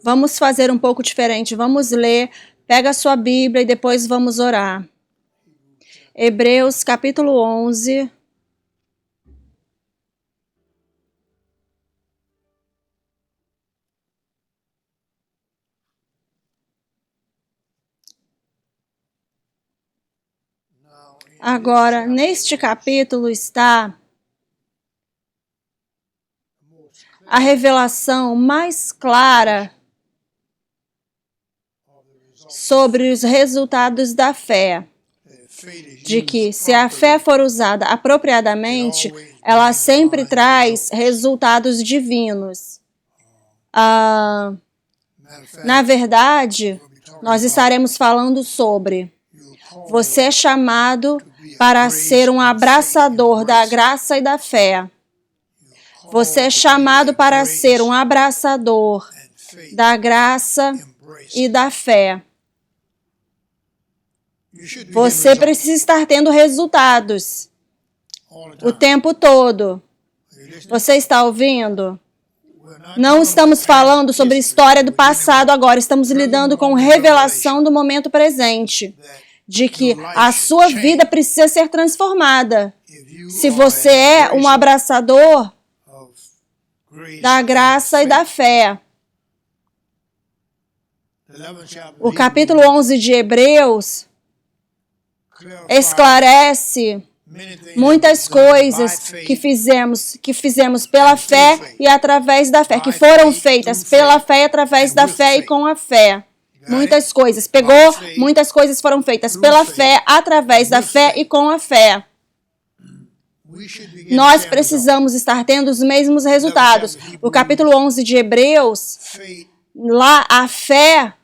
Vamos fazer um pouco diferente. Vamos ler. Pega a sua Bíblia e depois vamos orar. Hebreus capítulo 11. Agora, neste capítulo está a revelação mais clara sobre os resultados da fé. De que, se a fé for usada apropriadamente, ela sempre traz resultados divinos. Na verdade, nós estaremos falando sobre: você é chamado para ser um abraçador da graça e da fé. Você é chamado para ser um abraçador da graça e da fé. Você precisa estar tendo resultados o tempo todo. Você está ouvindo? Não estamos falando sobre história do passado agora, estamos lidando com revelação do momento presente. De que a sua vida precisa ser transformada. Se você é um abraçador da graça e da fé. O capítulo 11 de Hebreus esclarece muitas coisas que fizemos pela fé e através da fé, que foram feitas pela fé e através da fé e com a fé. Muitas coisas. Muitas coisas foram feitas pela fé, através da fé e com a fé. Nós precisamos estar tendo os mesmos resultados. O capítulo 11 de Hebreus, lá a fé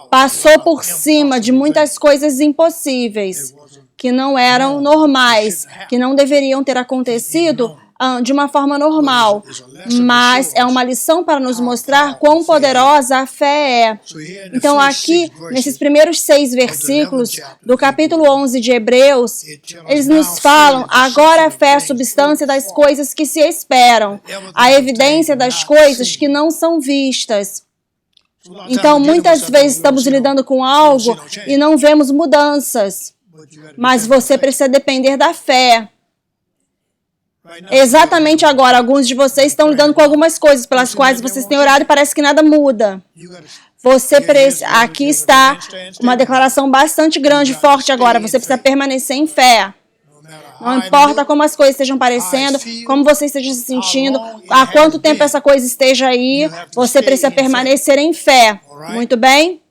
passou por cima de muitas coisas impossíveis, que não eram normais, que não deveriam ter acontecido de uma forma normal, mas é uma lição para nos mostrar quão poderosa a fé é. Então aqui, nesses primeiros 6 versículos do capítulo 11 de Hebreus, eles nos falam: agora a fé é a substância das coisas que se esperam, a evidência das coisas que não são vistas. Então muitas vezes estamos lidando com algo e não vemos mudanças, mas você precisa depender da fé. Exatamente agora, alguns de vocês estão lidando com algumas coisas pelas quais vocês têm orado e parece que nada muda. Aqui está uma declaração bastante grande e forte agora. Você precisa permanecer em fé. Não importa como as coisas estejam parecendo, como você esteja se sentindo, há quanto tempo essa coisa esteja aí, você precisa permanecer em fé. Muito bem?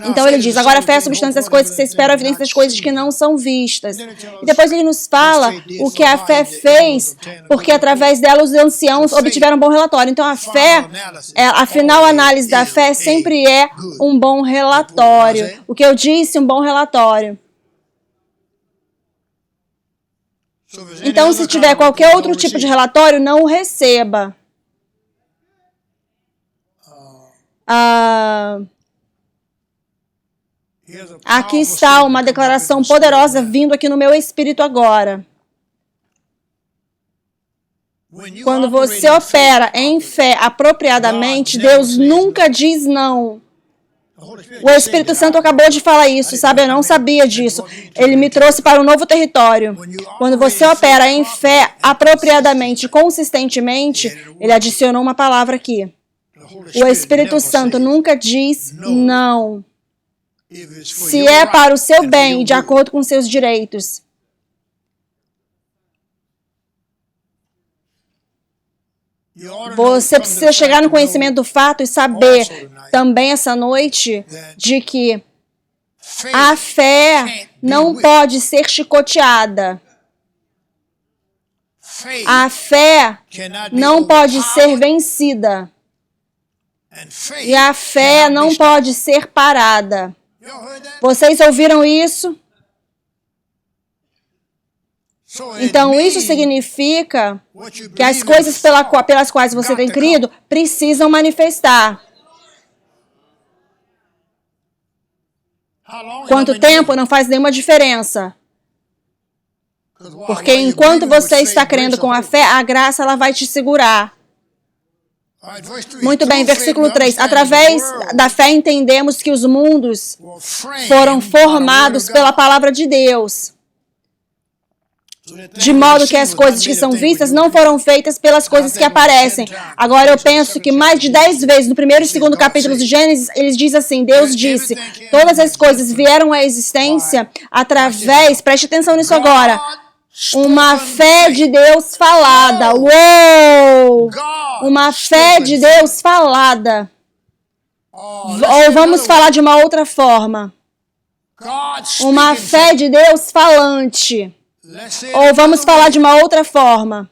Então ele diz: agora a fé é a substância das coisas que se esperam, a evidência das coisas que não são vistas. E depois ele nos fala o que a fé fez, porque através dela os anciãos obtiveram um bom relatório. Então a fé, a final análise da fé sempre é um bom relatório. O que eu disse, um bom relatório. Então se tiver qualquer outro tipo de relatório, não o receba. Aqui está uma declaração poderosa vindo aqui no meu espírito agora. Quando você opera em fé apropriadamente, Deus nunca diz não. O Espírito Santo acabou de falar isso, sabe? Eu não sabia disso. Ele me trouxe para um novo território. Quando você opera em fé apropriadamente, consistentemente, ele adicionou uma palavra aqui. O Espírito Santo nunca diz não. Se é para o seu bem, de acordo com seus direitos. Você precisa chegar no conhecimento do fato e saber também essa noite de que a fé não pode ser chicoteada. A fé não pode ser vencida. E a fé não pode ser parada. Vocês ouviram isso? Então, isso significa que as coisas pelas quais você tem crido precisam manifestar. Quanto tempo não faz nenhuma diferença. Porque enquanto você está crendo com a fé, a graça ela vai te segurar. Muito bem, versículo 3. Através da fé entendemos que os mundos foram formados pela palavra de Deus, de modo que as coisas que são vistas não foram feitas pelas coisas que aparecem. Agora eu penso que mais de 10 vezes, no primeiro e segundo capítulo de Gênesis, eles dizem assim, Deus disse, todas as coisas vieram à existência através, preste atenção nisso agora, uma fé de Deus falada. Uou! Uma fé de Deus falada. Ou vamos falar de uma outra forma. Uma fé de Deus falante. Ou vamos falar de uma outra forma.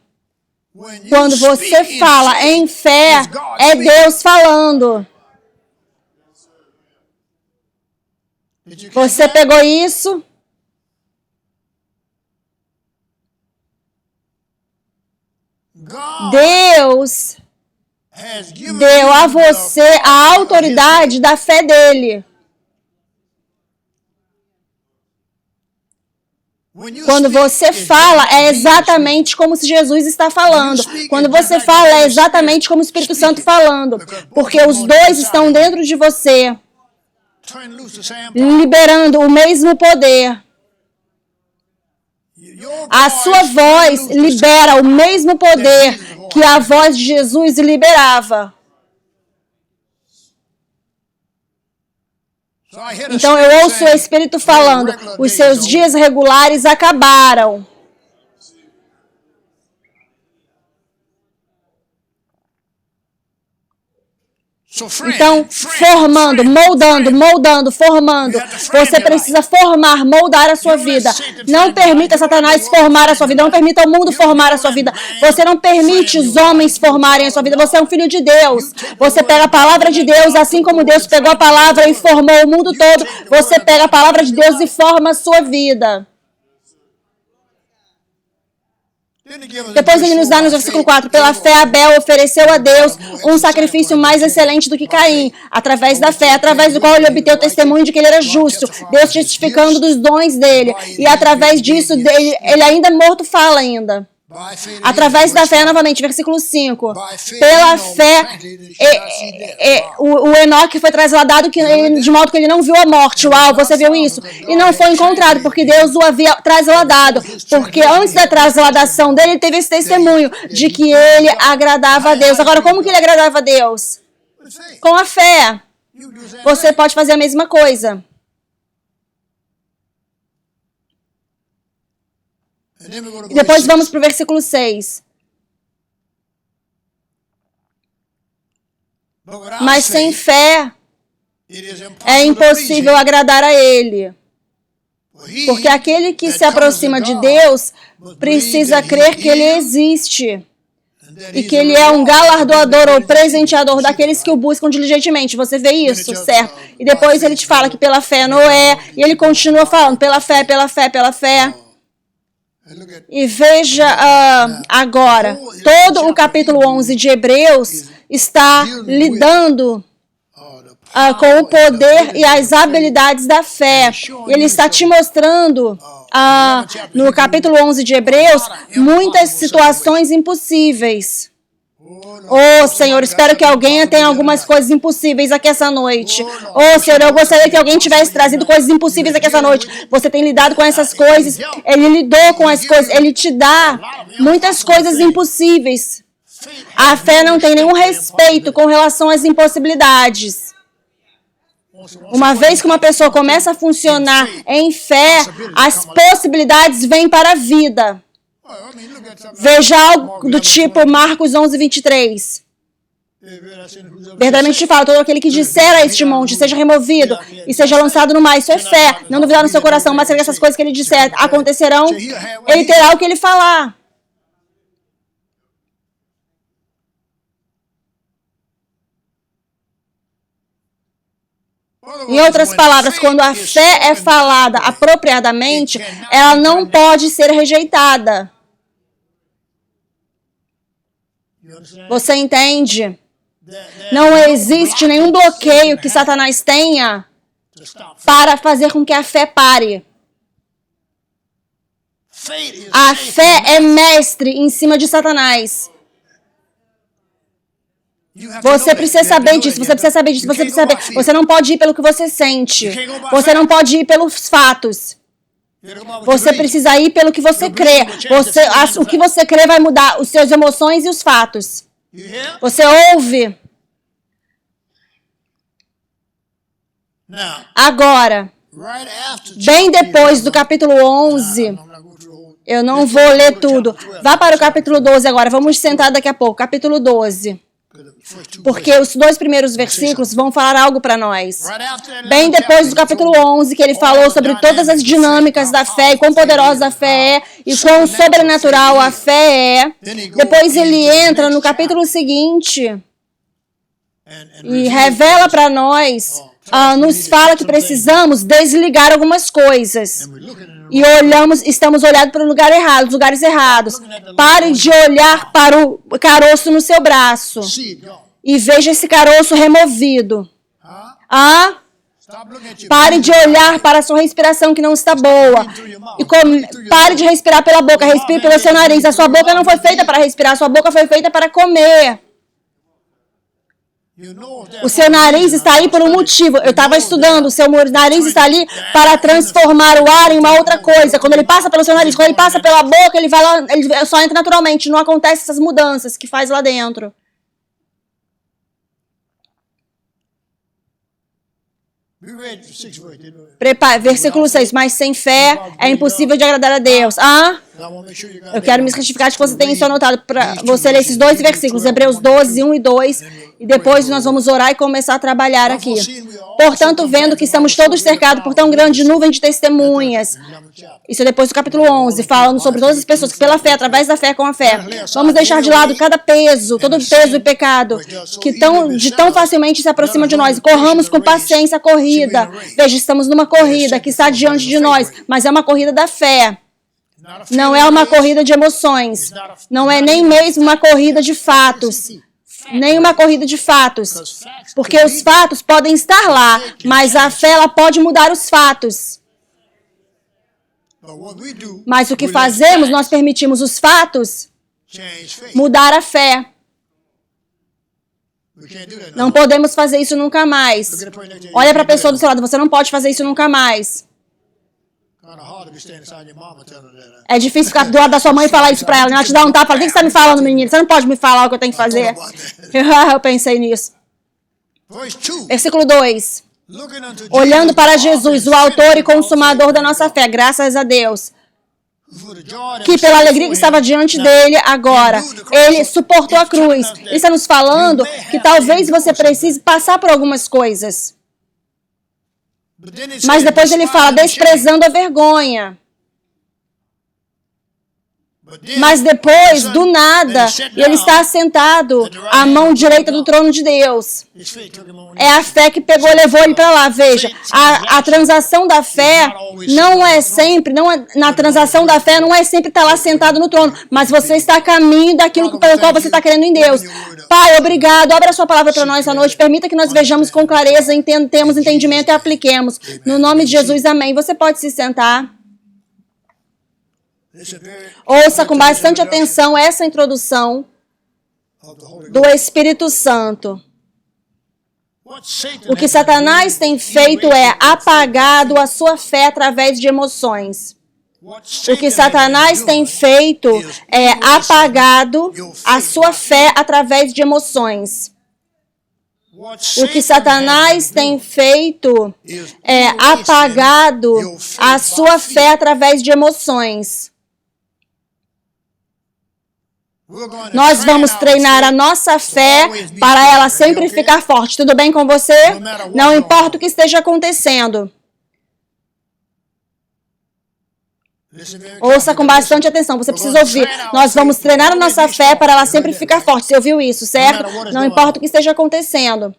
Quando você fala em fé, é Deus falando. Você pegou isso? Deus deu a você a autoridade da fé dele. Quando você fala, é exatamente como se Jesus está falando. Quando você fala, é exatamente como o Espírito Santo falando. Porque os dois estão dentro de você, liberando o mesmo poder. A sua voz libera o mesmo poder que a voz de Jesus liberava. Então eu ouço o Espírito falando, os seus dias regulares acabaram. Então, formando, moldando, formando. Você precisa formar, moldar a sua vida. Não permita Satanás formar a sua vida. Não permita o mundo formar a sua vida. Você não permite os homens formarem a sua vida. Você é um filho de Deus. Você pega a palavra de Deus, assim como Deus pegou a palavra e formou o mundo todo. Você pega a palavra de Deus e forma a sua vida. Depois ele nos dá no versículo 4, pela fé Abel ofereceu a Deus um sacrifício mais excelente do que Caim, através da fé, através do qual ele obteve o testemunho de que ele era justo, Deus testificando dos dons dele, e através disso, ele ainda morto fala ainda. Através da fé, novamente, versículo 5. Pela fé, o Enoque foi trasladado de modo que ele não viu a morte. Uau, você viu isso? E não foi encontrado, porque Deus o havia trasladado. Porque antes da trasladação dele, ele teve esse testemunho de que ele agradava a Deus. Agora, como que ele agradava a Deus? Com a fé. Você pode fazer a mesma coisa. E depois vamos para o versículo 6. Mas sem fé é impossível agradar a Ele. Porque aquele que se aproxima de Deus precisa crer que Ele existe. E que Ele é um galardoador ou presenteador daqueles que o buscam diligentemente. Você vê isso, certo? E depois ele te fala que pela fé Noé, e ele continua falando pela fé, pela fé, pela fé. E veja agora, todo o capítulo 11 de Hebreus está lidando com o poder e as habilidades da fé. Ele está te mostrando, no capítulo 11 de Hebreus, muitas situações impossíveis. Oh, Senhor, espero que alguém tenha algumas coisas impossíveis aqui essa noite. Oh, Senhor, eu gostaria que alguém tivesse trazido coisas impossíveis aqui essa noite. Você tem lidado com essas coisas, Ele lidou com as coisas, Ele te dá muitas coisas impossíveis. A fé não tem nenhum respeito com relação às impossibilidades. Uma vez que uma pessoa começa a funcionar em fé, as possibilidades vêm para a vida. Veja algo do tipo Marcos 11, 23. Verdadeiramente te falo, todo aquele que disser a este monte, seja removido e seja lançado no mar, isso é fé. Não duvidar no seu coração, mas será que essas coisas que ele disser acontecerão, ele terá o que ele falar. Em outras palavras, quando a fé é falada apropriadamente, ela não pode ser rejeitada. Você entende? Não existe nenhum bloqueio que Satanás tenha para fazer com que a fé pare. A fé é mestre em cima de Satanás. Você precisa saber disso, você precisa saber disso, você precisa saber. Você não pode ir pelo que você sente. Você não pode ir pelos fatos. Você precisa ir pelo que você crê. O que você crê vai mudar as suas emoções e os fatos. Você ouve? Agora, bem depois do capítulo 11, eu não vou ler tudo. Vá para o capítulo 12 agora. Vamos sentar daqui a pouco. Capítulo 12. Porque os 2 primeiros versículos vão falar algo para nós. Bem depois do capítulo 11, que ele falou sobre todas as dinâmicas da fé, e quão poderosa a fé é, e quão sobrenatural a fé é. Depois ele entra no capítulo seguinte e revela para nós, nos fala que precisamos desligar algumas coisas. E estamos olhando para o lugar errado, os lugares errados. Pare de olhar para o caroço no seu braço e veja esse caroço removido. Pare de olhar para a sua respiração que não está boa. Pare de respirar pela boca, respire pelo seu nariz. A sua boca não foi feita para respirar, a sua boca foi feita para comer. O seu nariz está aí por um motivo. Eu estava estudando, o seu nariz está ali para transformar o ar em uma outra coisa. Quando ele passa pelo seu nariz, quando ele passa pela boca, ele vai lá, ele só entra naturalmente. Não acontece essas mudanças que faz lá dentro. Versículo 6. Mas sem fé é impossível de agradar a Deus. Eu quero me certificar de que você tem isso anotado para você ler esses 2 versículos, Hebreus 12, 1 e 2, e depois nós vamos orar e começar a trabalhar aqui. Portanto, vendo que estamos todos cercados por tão grande nuvem de testemunhas. Isso é depois do capítulo 11, falando sobre todas as pessoas que pela fé, através da fé, com a fé. Vamos deixar de lado cada peso, todo peso e pecado que tão facilmente se aproxima de nós. Corramos com paciência a corrida. Veja, estamos numa corrida que está diante de nós, mas é uma corrida da fé. Não é uma corrida de emoções. Não é nem mesmo uma corrida de fatos. Nem uma corrida de fatos. Porque os fatos podem estar lá, mas a fé ela pode mudar os fatos. Mas o que fazemos, nós permitimos os fatos mudar a fé. Não podemos fazer isso nunca mais. Olha para a pessoa do seu lado, você não pode fazer isso nunca mais. É difícil ficar do lado da sua mãe e falar isso para ela. Ela te dá um tapa, fala, o que você está me falando, menino? Você não pode me falar o que eu tenho que fazer. Eu pensei nisso. Versículo 2. Olhando para Jesus, o autor e consumador da nossa fé, graças a Deus, que pela alegria que estava diante dele agora, ele suportou a cruz. Ele está nos falando que talvez você precise passar por algumas coisas. Mas depois ele fala, desprezando a vergonha. Mas depois, do nada, ele está assentado à mão direita do trono de Deus. É a fé que pegou e levou ele para lá. Veja, a transação da fé não é sempre, na transação da fé não é sempre estar lá sentado no trono, mas você está a caminho daquilo pelo qual você está querendo em Deus. Pai, obrigado. Abra a sua palavra para nós essa noite. Permita que nós vejamos com clareza, temos entendimento e apliquemos. No nome de Jesus, amém. Você pode se sentar. Ouça com bastante atenção essa introdução do Espírito Santo. O que Satanás tem feito é apagado a sua fé através de emoções. O que Satanás tem feito é apagado a sua fé através de emoções. O que Satanás tem feito é apagado a sua fé através de emoções. Nós vamos treinar a nossa fé para ela sempre ficar forte. Tudo bem com você? Não importa o que esteja acontecendo. Ouça com bastante atenção, você precisa ouvir. Nós vamos treinar a nossa fé para ela sempre ficar forte. Você ouviu isso, certo? Não importa o que esteja acontecendo.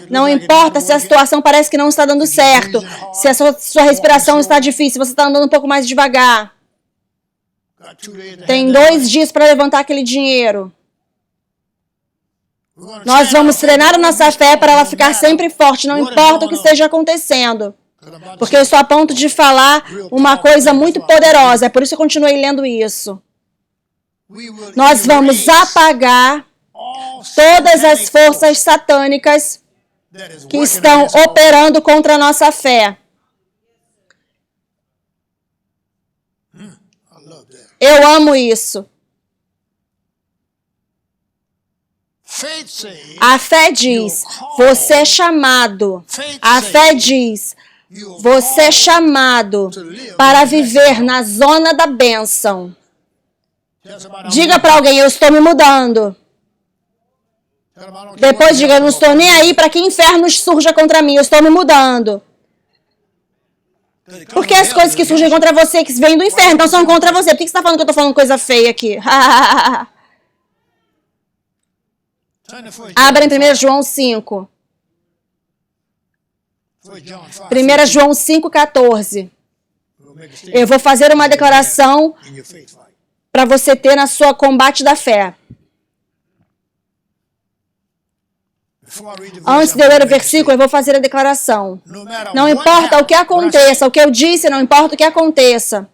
Não importa se a situação parece que não está dando certo. Se a sua respiração está difícil, você está andando um pouco mais devagar. Tem 2 dias para levantar aquele dinheiro. Nós vamos treinar a nossa fé para ela ficar sempre forte, não importa o que esteja acontecendo. Porque eu estou a ponto de falar uma coisa muito poderosa, é por isso que eu continuei lendo isso. Nós vamos apagar todas as forças satânicas que estão operando contra a nossa fé. Eu amo isso. A fé diz, você é chamado. A fé diz, você é chamado para viver na zona da bênção. Diga para alguém, eu estou me mudando. Depois diga, eu não estou nem aí para que infernos surja contra mim, eu estou me mudando. Porque as coisas que surgem contra você, que vêm do inferno, então são contra você. Por que você está falando que eu estou falando coisa feia aqui? Abra em 1 João 5. 1 João 5,14. Eu vou fazer uma declaração para você ter na sua combate da fé. Antes de eu ler o versículo, eu vou fazer a declaração. Não importa o que aconteça, o que eu disse, não importa o que aconteça.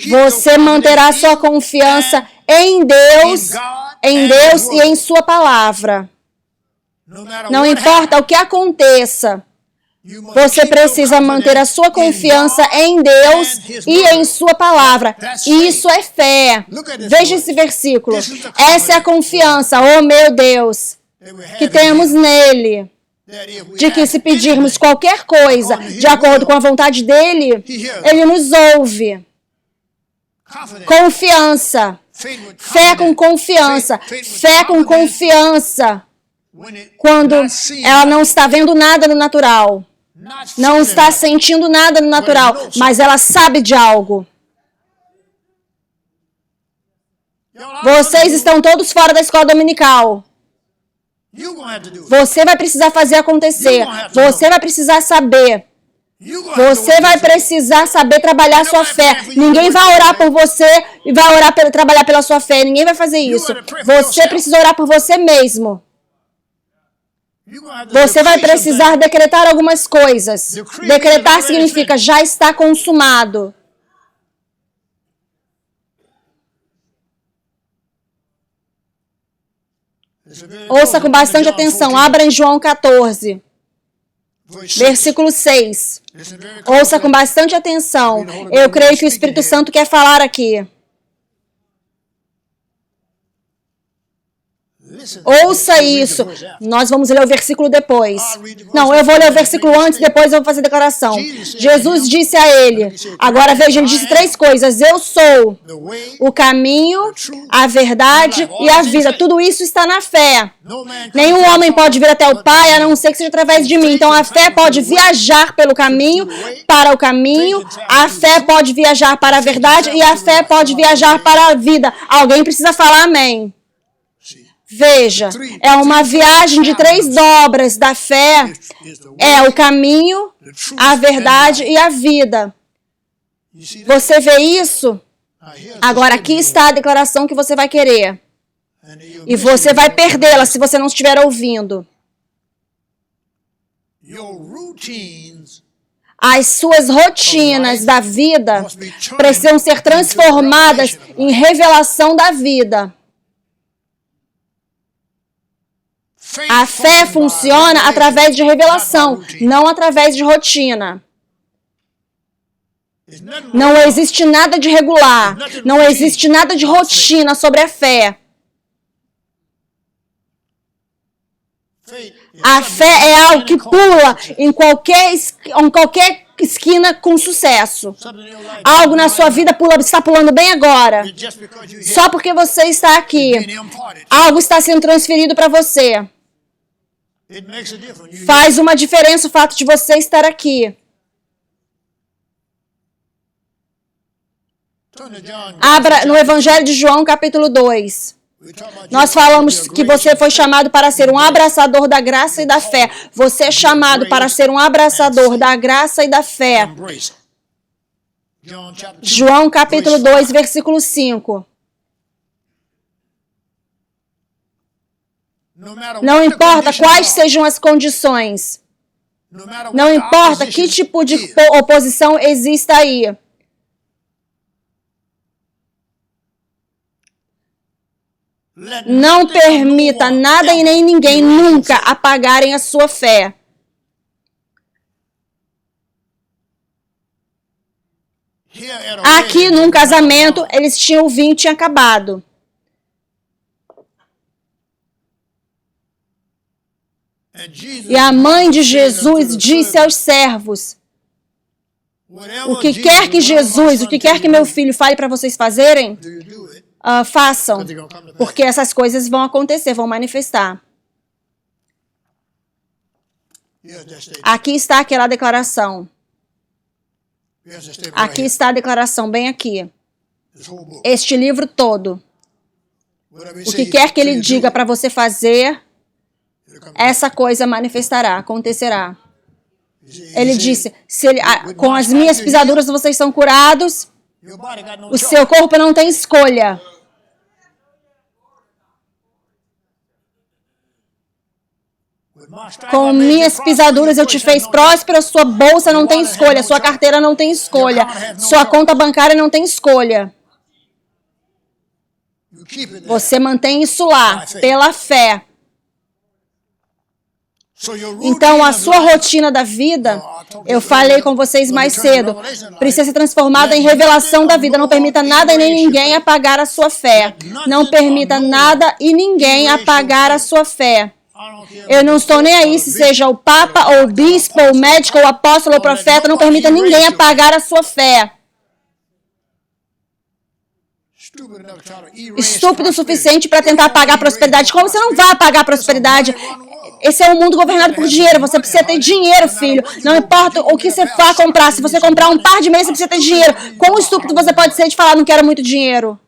Você manterá sua confiança em Deus e em sua palavra. Não importa o que aconteça. Você precisa manter a sua confiança em Deus e em sua palavra. Isso é fé. Veja esse versículo. Essa é a confiança, oh meu Deus, que temos nele, de que se pedirmos qualquer coisa de acordo com a vontade dele, ele nos ouve. Confiança. Fé com confiança. Fé com confiança. Quando ela não está vendo nada no natural, não está sentindo nada no natural, mas ela sabe de algo. Vocês estão todos fora da escola dominical. Você vai precisar fazer acontecer. Você vai precisar saber. Você vai precisar saber trabalhar a sua fé. Ninguém vai orar por você e vai orar trabalhar pela sua fé. Ninguém vai fazer isso. Você precisa orar por você mesmo. Você vai precisar decretar algumas coisas. Decretar significa já está consumado. Ouça com bastante atenção. Abra em João 14, versículo 6. Ouça com bastante atenção. Eu creio que o Espírito Santo quer falar aqui. Ouça isso. Nós vamos ler o versículo depois. Não, eu vou ler o versículo antes, depois eu vou fazer a declaração. Jesus disse a ele, agora veja, ele disse 3 coisas. Eu sou o caminho, a verdade e a vida. Tudo isso está na fé. Nenhum homem pode vir até o Pai, a não ser que seja através de mim. Então a fé pode viajar pelo caminho, para o caminho. A fé pode viajar para a verdade e a fé pode viajar para a vida. Alguém precisa falar amém. Veja, é uma viagem de 3 dobras da fé. É o caminho, a verdade e a vida. Você vê isso? Agora aqui está a declaração que você vai querer. E você vai perdê-la se você não estiver ouvindo. As suas rotinas da vida precisam ser transformadas em revelação da vida. A fé funciona através de revelação, não através de rotina. Não existe nada de regular, não existe nada de rotina sobre a fé. A fé é algo que pula em qualquer esquina com sucesso. Algo na sua vida está pulando bem agora. Só porque você está aqui. Algo está sendo transferido para você. Faz uma diferença o fato de você estar aqui. Abra no Evangelho de João, capítulo 2. Nós falamos que você foi chamado para ser um abraçador da graça e da fé. Você é chamado para ser um abraçador da graça e da fé. João, capítulo 2, versículo 5. Não importa quais sejam as condições. Não importa que tipo de oposição exista aí. Não permita nada e nem ninguém nunca apagarem a sua fé. Aqui, num casamento, eles tinham o vinho, tinha acabado. E a mãe de Jesus disse aos servos: o que quer que Jesus, o que quer que meu filho fale para vocês fazerem, façam, porque essas coisas vão acontecer, vão manifestar. Aqui está aquela declaração. Aqui está a declaração, bem aqui. Este livro todo. O que quer que ele diga para você fazer, essa coisa manifestará, acontecerá. Ele disse, com as minhas pisaduras vocês são curados, o seu corpo não tem escolha. Com minhas pisaduras eu te fiz próspero, sua bolsa não tem escolha, sua carteira não tem escolha, sua conta bancária não tem escolha. Você mantém isso lá, pela fé. Então, a sua rotina da vida, eu falei com vocês mais cedo, precisa ser transformada em revelação da vida. Não permita nada e nem ninguém apagar a sua fé. Não permita nada e ninguém apagar a sua fé. Eu não estou nem aí se seja o Papa, ou o Bispo, ou o médico, ou o apóstolo, ou o profeta. Não permita ninguém apagar a sua fé. Estúpido o suficiente para tentar apagar a prosperidade. Como você não vai apagar a prosperidade? Esse é um mundo governado por dinheiro. Você precisa ter dinheiro, filho. Não importa o que você vá comprar. Se você comprar um par de meias, você precisa ter dinheiro. Quão estúpido você pode ser de falar, não quero muito dinheiro?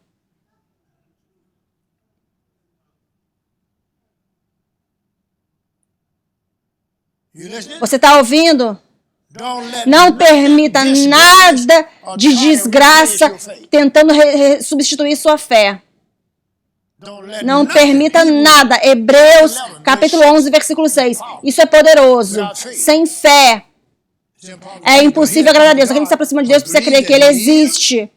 Você está ouvindo? Não permita nada de desgraça tentando substituir sua fé. Não permita nada. Hebreus, capítulo 11, versículo 6. Isso é poderoso. Sem fé é impossível agradar a Deus. Aquele que se aproxima de Deus precisa crer que Ele existe.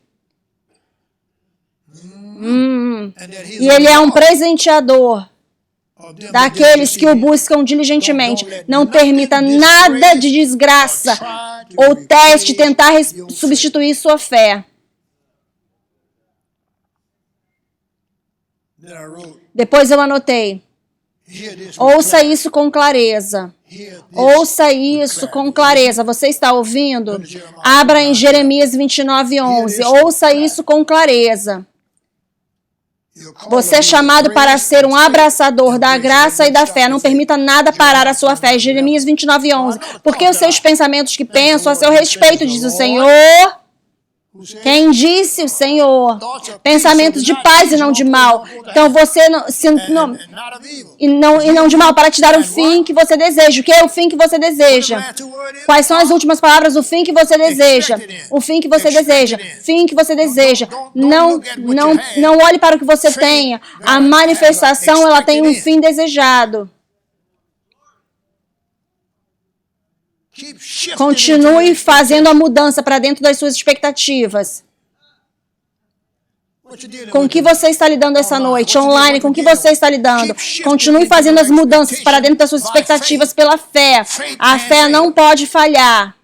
E Ele é um presenteador daqueles que o buscam diligentemente. Não permita nada de desgraça ou teste tentar substituir sua fé. Depois eu anotei. Ouça isso com clareza. Ouça isso com clareza. Você está ouvindo? Abra em Jeremias 29:11. Ouça isso com clareza. Você é chamado para ser um abraçador da graça e da fé. Não permita nada parar a sua fé. Jeremias 29:11. Porque os seus pensamentos que pensam a seu respeito, diz o Senhor. Quem disse? O Senhor. Pensamentos de paz e não de mal. Então você não de mal, para te dar o fim que você deseja. O que é o fim que você deseja? Quais são as últimas palavras? O fim que você deseja. O fim que você deseja. Fim que você deseja. Não olhe para o que você tenha. A manifestação, ela tem um fim desejado. Continue fazendo a mudança para dentro das suas expectativas. Com o que você está lidando essa noite? Online, com o que você está lidando? Continue fazendo as mudanças para dentro das suas expectativas pela fé. A fé não pode falhar.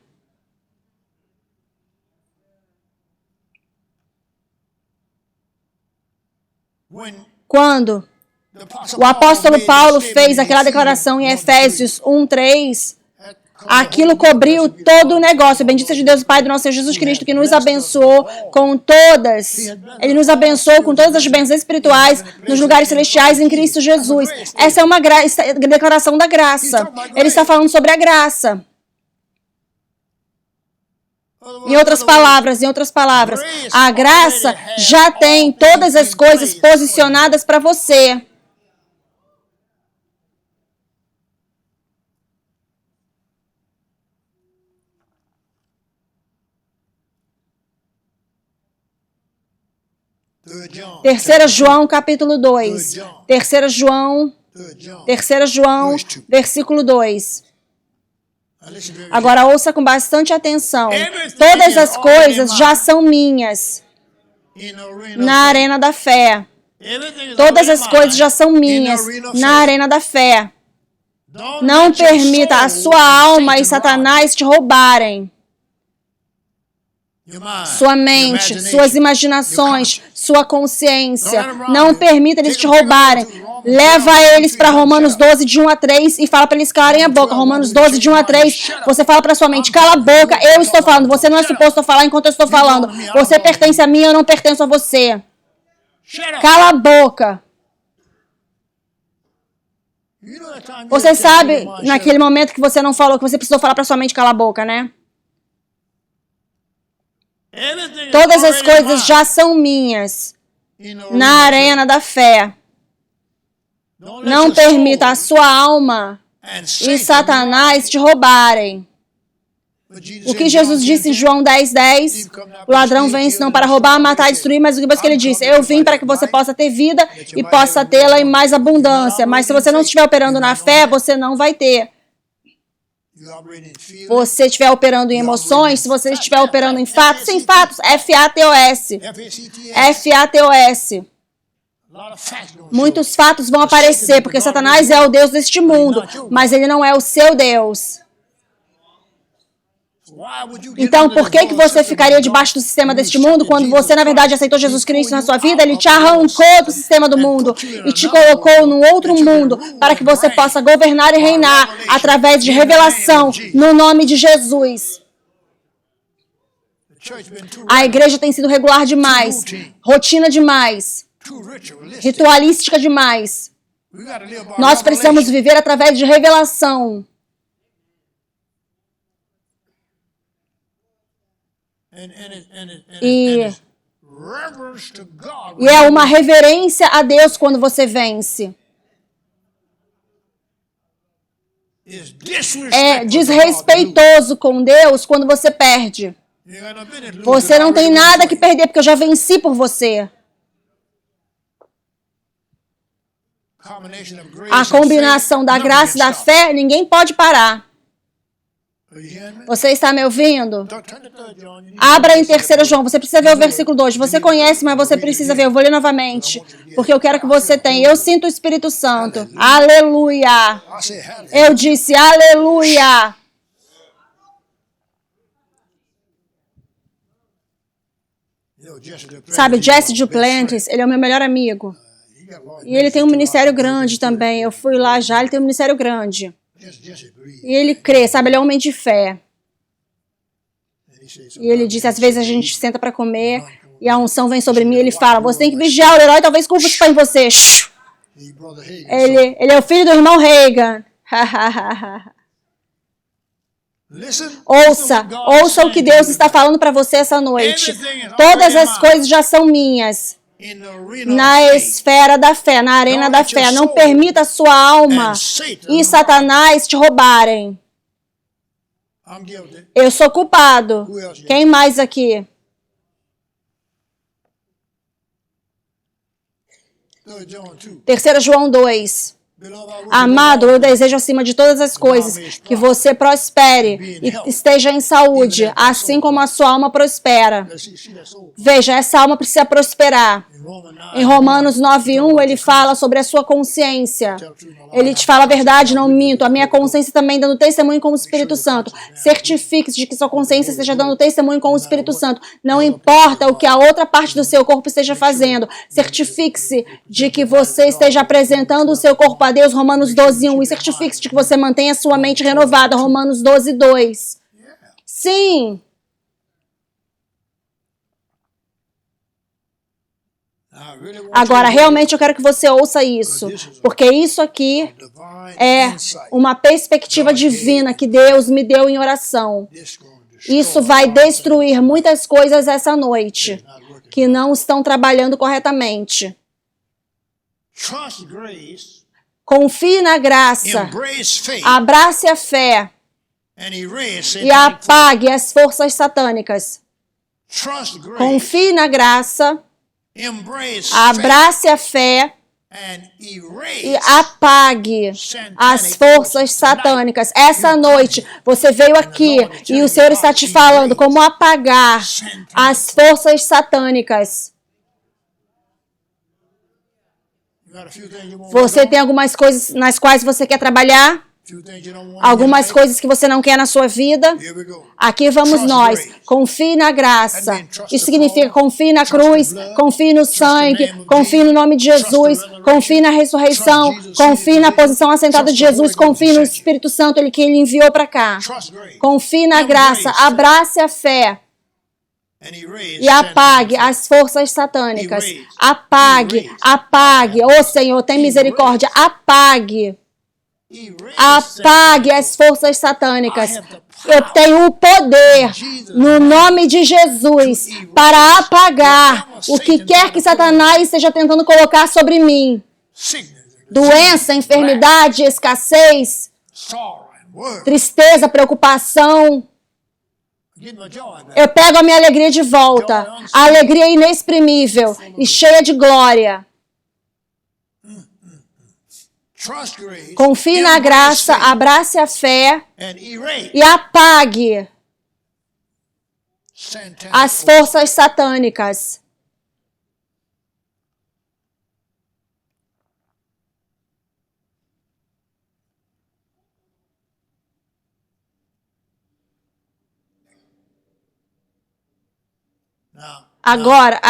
Quando o apóstolo Paulo fez aquela declaração em Efésios 1:3, aquilo cobriu todo o negócio. Bendito seja Deus, o Pai do nosso Senhor Jesus Cristo, que nos abençoou com todas. Ele nos abençoou com todas as bênçãos espirituais nos lugares celestiais em Cristo Jesus. Essa é uma declaração da graça. Ele está falando sobre a graça. Em outras palavras, a graça já tem todas as coisas posicionadas para você. Terceira João, capítulo 2. Terceira João, versículo 2. Agora ouça com bastante atenção. Todas as coisas já são minhas na arena da fé. Todas as coisas já são minhas na arena da fé. Não permita a sua alma e Satanás te roubarem. Sua mente, suas imaginações, sua consciência. Não permita eles te roubarem. Leva eles para Romanos 12, de 1 a 3 e fala para eles calarem a boca. Romanos 12, de 1 a 3, você fala para sua mente, cala a boca, eu estou falando. Você não é suposto falar enquanto eu estou falando. Você pertence a mim, eu não pertenço a você. Cala a boca. Você sabe, naquele momento que você não falou, que você precisou falar para sua mente, cala a boca, né? Todas as coisas já são minhas na arena da fé. Não permita a sua alma e Satanás te roubarem. O que Jesus disse em João 10:10, o ladrão vem senão para roubar, matar e destruir, mas depois que ele disse, eu vim para que você possa ter vida e possa tê-la em mais abundância. Mas se você não estiver operando na fé, você não vai ter. Se você estiver operando em emoções, se você estiver operando em fatos, sem fatos, F-A-T-O-S. F-A-T-O-S. Muitos fatos vão aparecer, porque Satanás é o Deus deste mundo, mas ele não é o seu Deus. Então, por que você ficaria debaixo do sistema deste mundo quando você, na verdade, aceitou Jesus Cristo na sua vida? Ele te arrancou do sistema do mundo e te colocou num outro mundo para que você possa governar e reinar através de revelação no nome de Jesus. A igreja tem sido regular demais, rotina demais, ritualística demais. Nós precisamos viver através de revelação. E é uma reverência a Deus quando você vence. É desrespeitoso com Deus quando você perde. Você não tem nada que perder, porque eu já venci por você. A combinação da graça e da fé, ninguém pode parar. Você está me ouvindo? Abra em 3 João, você precisa ver o versículo 2. Você conhece, mas você precisa ver. Eu vou ler novamente, porque eu quero que você tenha. Eu sinto o Espírito Santo. Aleluia. Eu disse aleluia. Sabe, Jesse Duplantis, ele é o meu melhor amigo. E ele tem um ministério grande também. Eu fui lá já, ele tem um ministério grande. E ele crê, sabe, ele é um homem de fé. E ele disse, às vezes a gente senta para comer e a unção vem sobre mim e ele fala, você tem que vigiar, o herói talvez curva em você. Ele é o filho do irmão Reagan. Ouça o que Deus está falando para você essa noite. Todas as coisas já são minhas. Na esfera da fé, na arena da fé. Não permita a sua alma e Satanás te roubarem. Eu sou culpado. Quem mais aqui? 3 João 2. Amado, eu desejo acima de todas as coisas que você prospere e esteja em saúde, assim como a sua alma prospera. Veja, essa alma precisa prosperar. Em Romanos 9:1, ele fala sobre a sua consciência. Ele te fala a verdade, não minto. A minha consciência também dando testemunho com o Espírito Santo. Certifique-se de que sua consciência esteja dando testemunho com o Espírito Santo. Não importa o que a outra parte do seu corpo esteja fazendo. Certifique-se de que você esteja apresentando o seu corpo a Deus, Romanos 12:1. E certifique-se de que você mantenha a sua mente renovada, Romanos 12:2. Sim. Agora, realmente eu quero que você ouça isso, porque isso aqui é uma perspectiva divina que Deus me deu em oração. Isso vai destruir muitas coisas essa noite que não estão trabalhando corretamente. Confie na graça, abrace a fé e apague as forças satânicas. Confie na graça, abrace a fé e apague as forças satânicas. Essa noite você veio aqui e o Senhor está te falando como apagar as forças satânicas. Você tem algumas coisas nas quais você quer trabalhar? Algumas coisas que você não quer na sua vida? Aqui vamos nós. Confie na graça. Isso significa confie na cruz, confie no sangue, confie no nome de Jesus, confie na ressurreição, confie na posição assentada de Jesus, confie no Espírito Santo que Ele enviou para cá. Confie na graça, abrace a fé. E apague as forças satânicas. Apague, apague. Ô Senhor, tem misericórdia. Apague. Apague as forças satânicas. Eu tenho o poder, no nome de Jesus, para apagar o que quer que Satanás esteja tentando colocar sobre mim. Doença, enfermidade, escassez, tristeza, preocupação. Eu pego a minha alegria de volta. A alegria inexprimível e cheia de glória. Confie na graça, abrace a fé e apague as forças satânicas. Agora,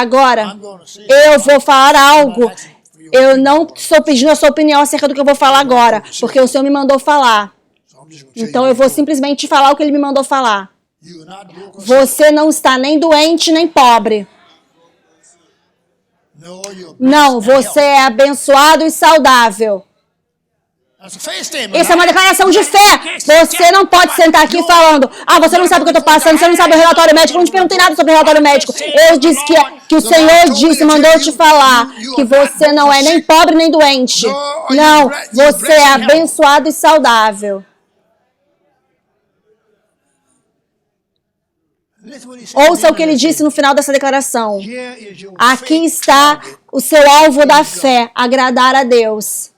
eu vou falar algo. Eu não estou pedindo a sua opinião acerca do que eu vou falar agora, porque o Senhor me mandou falar. Então eu vou simplesmente falar o que Ele me mandou falar. Você não está nem doente nem pobre. Não, você é abençoado e saudável. Isso é uma declaração de fé. Você não pode sentar aqui falando: você não sabe o que eu estou passando, você não sabe o relatório médico. Eu não te perguntei nada sobre o relatório médico. Eu disse que o Senhor disse, mandou te falar que você não é nem pobre nem doente. Não, você é abençoado e saudável. Ouça o que ele disse no final dessa declaração. Aqui está o seu alvo da fé, agradar a Deus.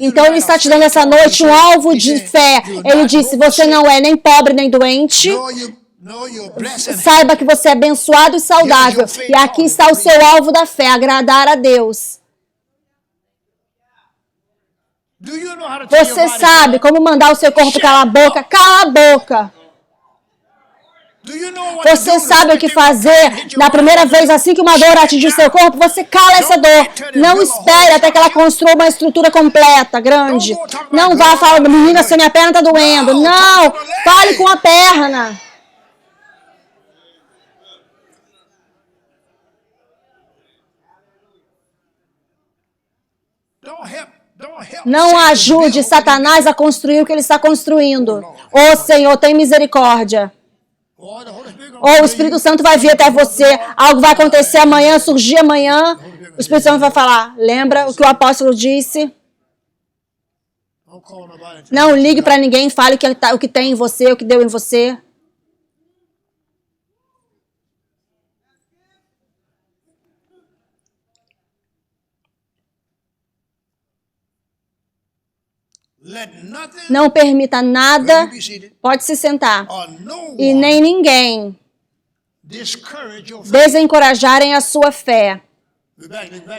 Então ele está te dando essa noite um alvo de fé. Ele disse: você não é nem pobre nem doente. Saiba que você é abençoado e saudável. E aqui está o seu alvo da fé, agradar a Deus. Você sabe como mandar o seu corpo calar a boca? Cala a boca. Você sabe o que fazer na primeira vez assim que uma dor atinge o seu corpo? Você cala essa dor. Não espere até que ela construa uma estrutura completa, grande. Não vá falar: menina, se minha perna está doendo. Não, fale com a perna. Não ajude Satanás a construir o que ele está construindo. Ô Senhor, tem misericórdia. Ou o Espírito Santo vai vir até você, algo vai acontecer amanhã, surgir amanhã, o Espírito Santo vai falar: lembra o que o apóstolo disse? Não ligue para ninguém, fale o que tem em você, o que deu em você. Não permita nada, pode se sentar, e nem ninguém desencorajarem a sua fé.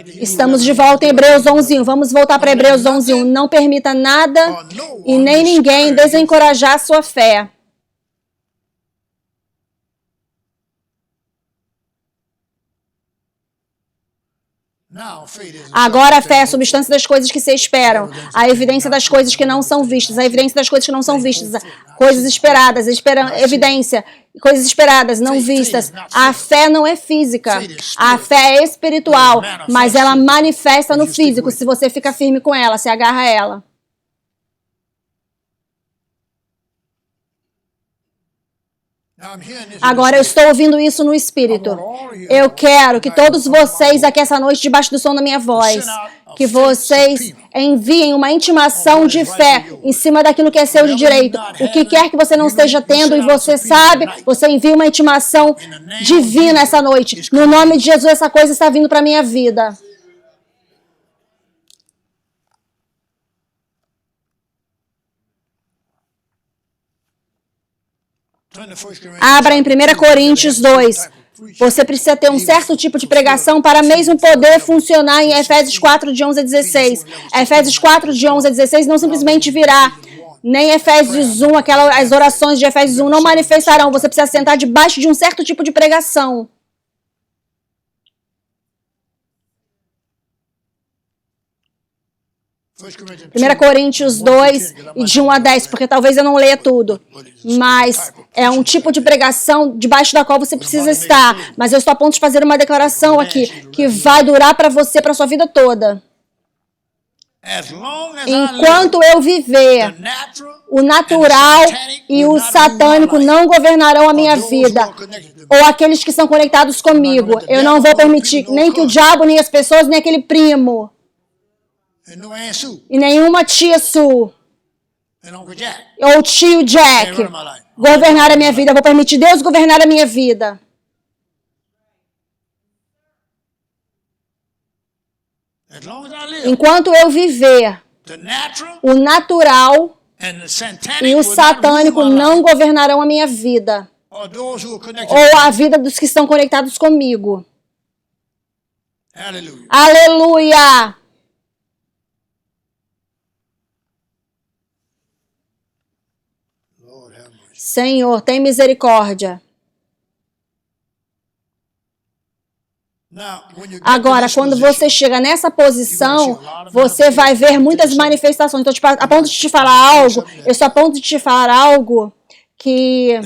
Estamos de volta em Hebreus 11:1. Vamos voltar para Hebreus 11:1. Não permita nada e nem ninguém desencorajar a sua fé. Agora a fé é a substância das coisas que se esperam, a evidência das coisas que não são vistas, a evidência das coisas que não são vistas, coisas esperadas, evidência, coisas esperadas, não vistas. A fé não é física, a fé é espiritual, mas ela manifesta no físico se você fica firme com ela, se agarra a ela. Agora eu estou ouvindo isso no Espírito. Eu quero que todos vocês aqui essa noite, debaixo do som da minha voz, que vocês enviem uma intimação de fé em cima daquilo que é seu de direito. O que quer que você não esteja tendo e você sabe, você envia uma intimação divina essa noite. No nome de Jesus, essa coisa está vindo para a minha vida. Abra em 1 Coríntios 2. Você precisa ter um certo tipo de pregação para mesmo poder funcionar em Efésios 4, de 11 a 16. Efésios 4, de 11 a 16 não simplesmente virá. Nem Efésios 1, as orações de Efésios 1 não manifestarão. Você precisa sentar debaixo de um certo tipo de pregação. 1 Coríntios 2, e de 1 a 10, porque talvez eu não leia tudo. Mas é um tipo de pregação debaixo da qual você precisa estar. Mas eu estou a ponto de fazer uma declaração aqui, que vai durar para você, para a sua vida toda. Enquanto eu viver, o natural e o satânico não governarão a minha vida. Ou aqueles que são conectados comigo. Eu não vou permitir nem que o diabo, nem as pessoas, nem aquele primo. E nenhuma tia Sue. Ou tio Jack. Governar a minha vida. Eu vou permitir Deus governar a minha vida. Enquanto eu viver, o natural e o satânico não governarão a minha vida. Ou a vida dos que estão conectados comigo. Aleluia! Senhor, tem misericórdia. Agora, quando você chega nessa posição, você vai ver muitas manifestações. Então, a ponto de te falar algo, eu estou a ponto de te falar algo que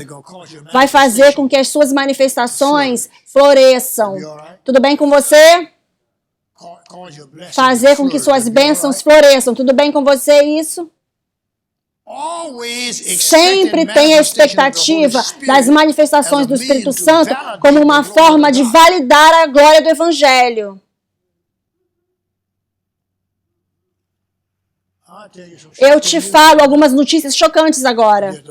vai fazer com que as suas manifestações floresçam. Tudo bem com você? Fazer com que suas bênçãos floresçam. Tudo bem com você isso? Sempre tem a expectativa das manifestações do Espírito Santo como uma forma de validar a glória do Evangelho. Eu te falo algumas notícias chocantes agora.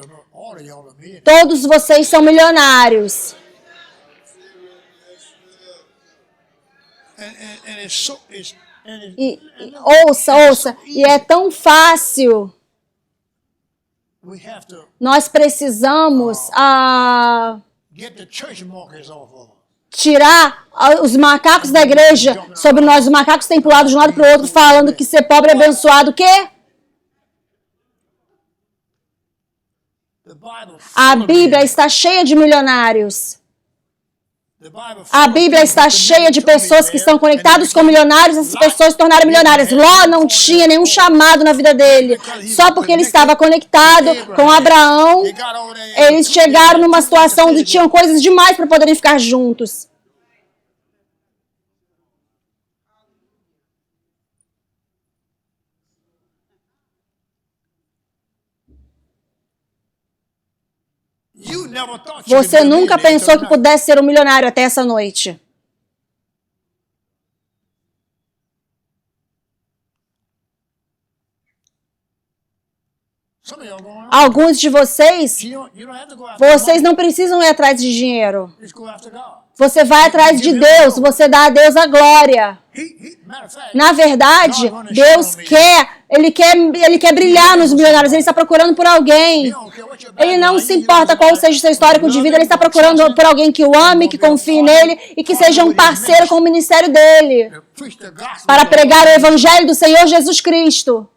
Todos vocês são milionários. E ouça, e é tão fácil. Nós precisamos tirar os macacos da igreja sobre nós. Os macacos têm pulado de um lado para o outro, falando que ser pobre é abençoado. O quê? A Bíblia está cheia de milionários. A Bíblia está cheia de pessoas que estão conectadas com milionários, essas pessoas se tornaram milionárias. Ló não tinha nenhum chamado na vida dele. Só porque ele estava conectado com Abraão, eles chegaram numa situação onde tinham coisas demais para poderem ficar juntos. Você nunca pensou que pudesse ser um milionário até essa noite. Alguns de vocês não precisam ir atrás de dinheiro. Você vai atrás de Deus, você dá a Deus a glória. Na verdade, Deus Ele quer brilhar nos milionários, Ele está procurando por alguém. Ele não se importa qual seja o seu histórico de vida, Ele está procurando por alguém que o ame, que confie nele e que seja um parceiro com o ministério dele. Para pregar o Evangelho do Senhor Jesus Cristo.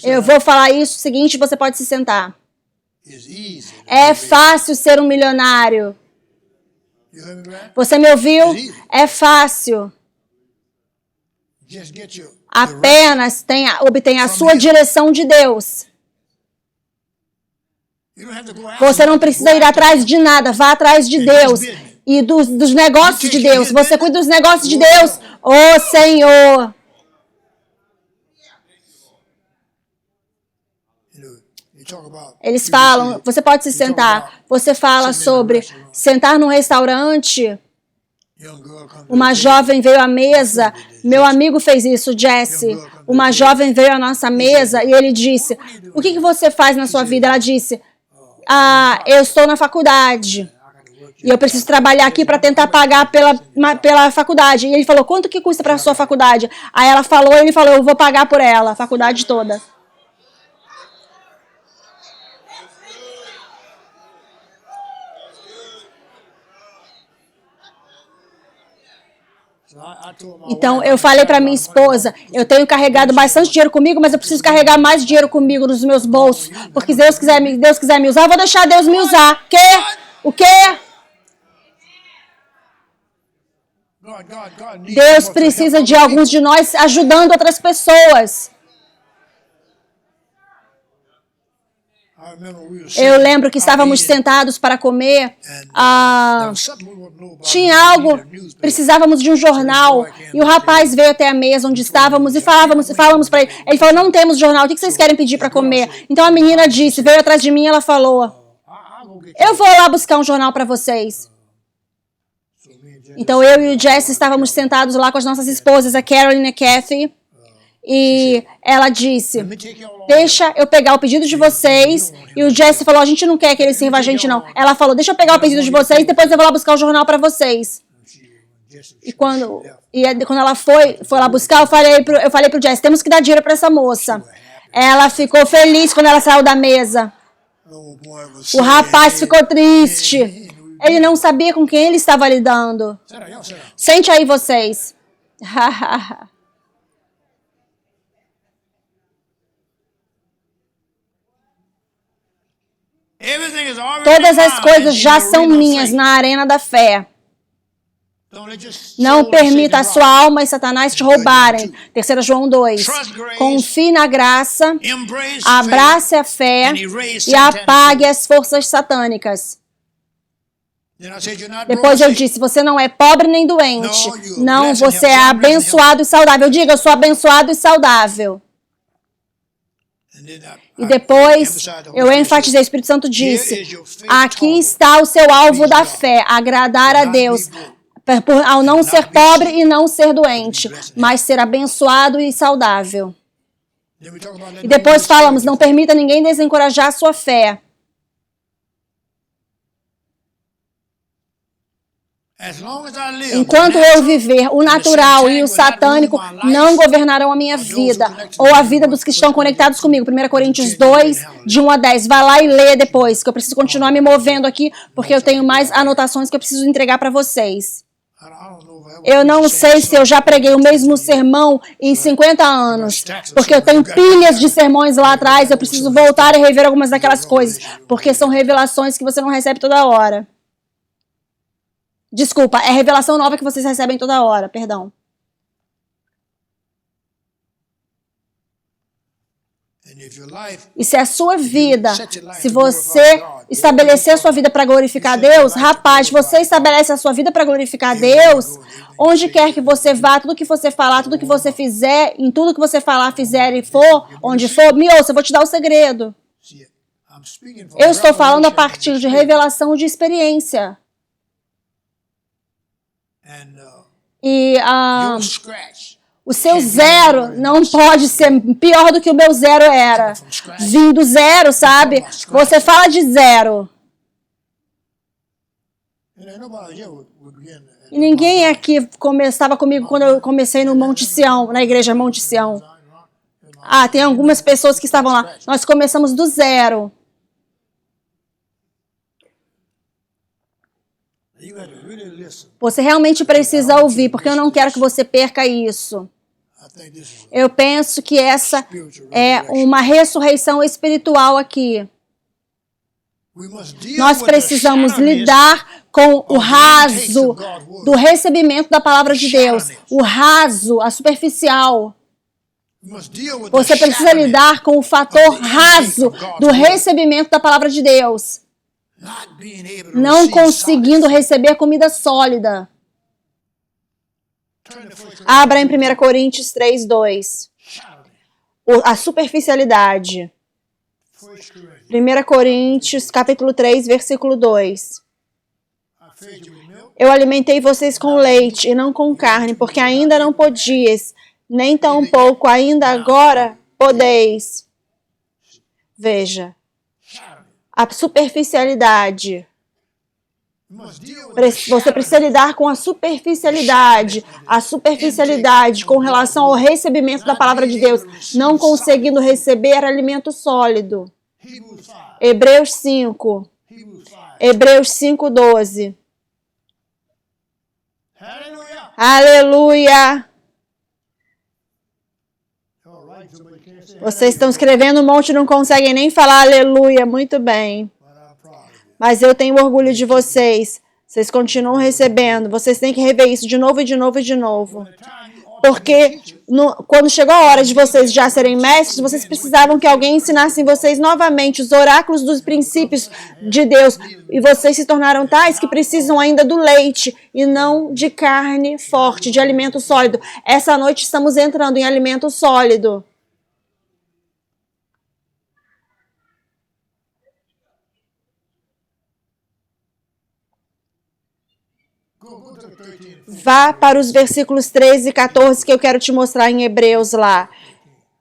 Eu vou falar isso, o seguinte, você pode se sentar. É fácil ser um milionário. Você me ouviu? É fácil. Apenas obtenha a sua direção de Deus. Você não precisa ir atrás de nada, vá atrás de Deus e dos negócios de Deus. Você cuida dos negócios de Deus, ô Senhor. Eles falam, você pode se sentar. Você fala sobre sentar num restaurante. Uma jovem veio à mesa. Meu amigo fez isso, Jesse. Uma jovem veio à nossa mesa e ele disse, o que você faz na sua vida? Ela disse, eu estou na faculdade. E eu preciso trabalhar aqui para tentar pagar pela faculdade. E ele falou, quanto que custa para a sua faculdade? Aí ela falou, ele falou, eu vou pagar por ela, a faculdade toda. Então eu falei para minha esposa, eu tenho carregado bastante dinheiro comigo, mas eu preciso carregar mais dinheiro comigo nos meus bolsos, porque se Deus quiser me usar, eu vou deixar Deus me usar. O quê? Deus precisa de alguns de nós ajudando outras pessoas. Eu lembro que estávamos sentados para comer, tinha algo, precisávamos de um jornal, e o rapaz veio até a mesa onde estávamos e falamos para ele. Ele falou, não temos jornal, o que vocês querem pedir para comer? Então a menina disse, veio atrás de mim e ela falou, eu vou lá buscar um jornal para vocês. Então eu e o Jesse estávamos sentados lá com as nossas esposas, a Carolyn e a Kathy, e ela disse, deixa eu pegar o pedido de vocês. E o Jesse falou, a gente não quer que ele sirva a gente não. Ela falou, deixa eu pegar o pedido de vocês, depois eu vou lá buscar o jornal para vocês. E quando ela foi lá buscar, eu falei pro Jesse, temos que dar dinheiro para essa moça. Ela ficou feliz quando ela saiu da mesa. O rapaz ficou triste. Ele não sabia com quem ele estava lidando. Sente aí vocês. Todas as coisas já são minhas na arena da fé. Não permita a sua alma e Satanás te roubarem. 3 João 2. Confie na graça, abrace a fé e apague as forças satânicas. Depois eu disse, você não é pobre nem doente. Não, você é abençoado e saudável. Diga, eu sou abençoado e saudável. E depois eu enfatizei, o Espírito Santo disse, aqui está o seu alvo da fé, agradar a Deus, ao não ser pobre e não ser doente, mas ser abençoado e saudável. E depois falamos, não permita ninguém desencorajar a sua fé. Enquanto eu viver, o natural e o satânico não governarão a minha vida, ou a vida dos que estão conectados comigo. 1 Coríntios 2, de 1 a 10. Vai lá e lê depois, que eu preciso continuar me movendo aqui, porque eu tenho mais anotações que eu preciso entregar para vocês. Eu não sei se eu já preguei o mesmo sermão em 50 anos, porque eu tenho pilhas de sermões lá atrás, eu preciso voltar e rever algumas daquelas coisas, porque são revelações que você não recebe toda hora. Desculpa, é revelação nova que vocês recebem toda hora, perdão. E se a sua vida, se você estabelecer a sua vida para glorificar a Deus, rapaz, você estabelece a sua vida para glorificar a Deus, onde quer que você vá, tudo que você falar, tudo que você fizer, em tudo que você falar, fizer e for, onde for, me ouça, eu vou te dar o segredo. Eu estou falando a partir de revelação de experiência. E o seu zero não pode ser pior do que o meu zero era. Vindo zero, sabe? Você fala de zero. E ninguém aqui estava comigo quando eu comecei no Monte Sião, na igreja Monte Sião. Tem algumas pessoas que estavam lá. Nós começamos do zero. Você realmente precisa ouvir, porque eu não quero que você perca isso. Eu penso que essa é uma ressurreição espiritual aqui. Nós precisamos lidar com o raso do recebimento da palavra de Deus. O raso, a superficial. Você precisa lidar com o fator raso do recebimento da palavra de Deus. Não conseguindo receber comida sólida. Abra em 1 Coríntios 3, 2. A superficialidade. 1 Coríntios, capítulo 3, versículo 2. Eu alimentei vocês com leite e não com carne, porque ainda não podias, nem tampouco ainda agora podeis. Veja. A superficialidade. Você precisa lidar com a superficialidade com relação ao recebimento da palavra de Deus, não conseguindo receber alimento sólido. Hebreus 5, Hebreus 5, 12. Aleluia. Vocês estão escrevendo um monte e não conseguem nem falar aleluia. Muito bem. Mas eu tenho orgulho de vocês. Vocês continuam recebendo. Vocês têm que rever isso de novo e de novo e de novo. Porque quando chegou a hora de vocês já serem mestres, vocês precisavam que alguém ensinasse em vocês novamente os oráculos dos princípios de Deus. E vocês se tornaram tais que precisam ainda do leite e não de carne forte, de alimento sólido. Essa noite estamos entrando em alimento sólido. Vá para os versículos 13 e 14 que eu quero te mostrar em Hebreus lá.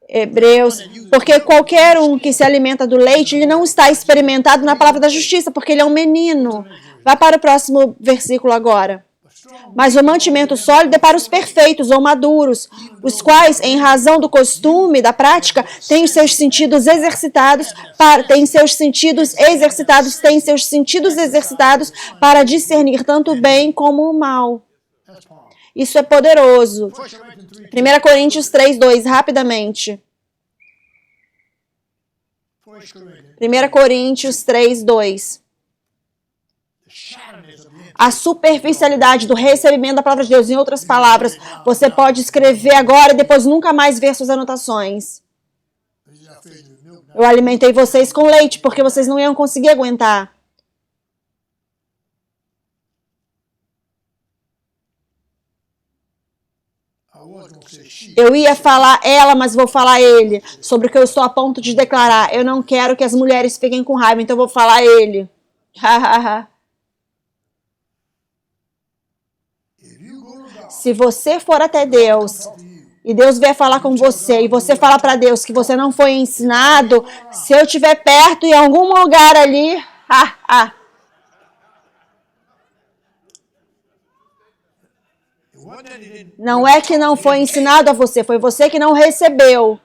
Hebreus, porque qualquer um que se alimenta do leite, ele não está experimentado na palavra da justiça, porque ele é um menino. Vá para o próximo versículo agora. Mas o mantimento sólido é para os perfeitos ou maduros, os quais, em razão do costume, da prática, têm os seus sentidos exercitados para discernir tanto o bem como o mal. Isso é poderoso. 1 Coríntios 3:2, rapidamente. 1 Coríntios 3:2. A superficialidade do recebimento da palavra de Deus. Em outras palavras, você pode escrever agora e depois nunca mais ver suas anotações. Eu alimentei vocês com leite, porque vocês não iam conseguir aguentar. Eu ia falar ela, mas vou falar ele, sobre o que eu estou a ponto de declarar. Eu não quero que as mulheres fiquem com raiva, então eu vou falar ele. Se você for até Deus e Deus vier falar com você e você fala para Deus que você não foi ensinado, se eu estiver perto em algum lugar ali, não é que não foi ensinado a você, foi você que não recebeu.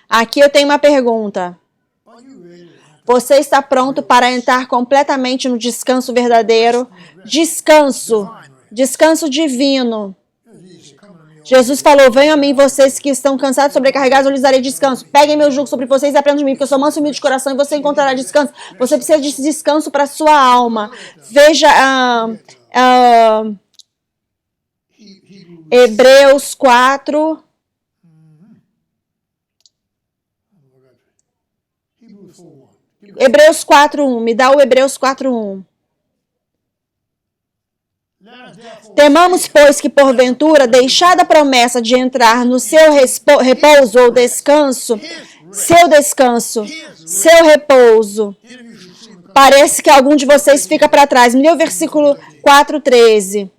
Aqui eu tenho uma pergunta. Você está pronto para entrar completamente no descanso verdadeiro? Descanso divino. Jesus falou, venham a mim vocês que estão cansados, sobrecarregados, eu lhes darei descanso. Peguem meu jugo sobre vocês e aprendam de mim, porque eu sou manso e humilde de coração e você encontrará descanso. Você precisa de descanso para a sua alma. Veja Hebreus 4... Hebreus 4:1, me dá o Hebreus 4:1. Temamos, pois, que porventura, deixada a promessa de entrar no seu repouso ou descanso, seu repouso, parece que algum de vocês fica para trás. Me dê o versículo 4:13.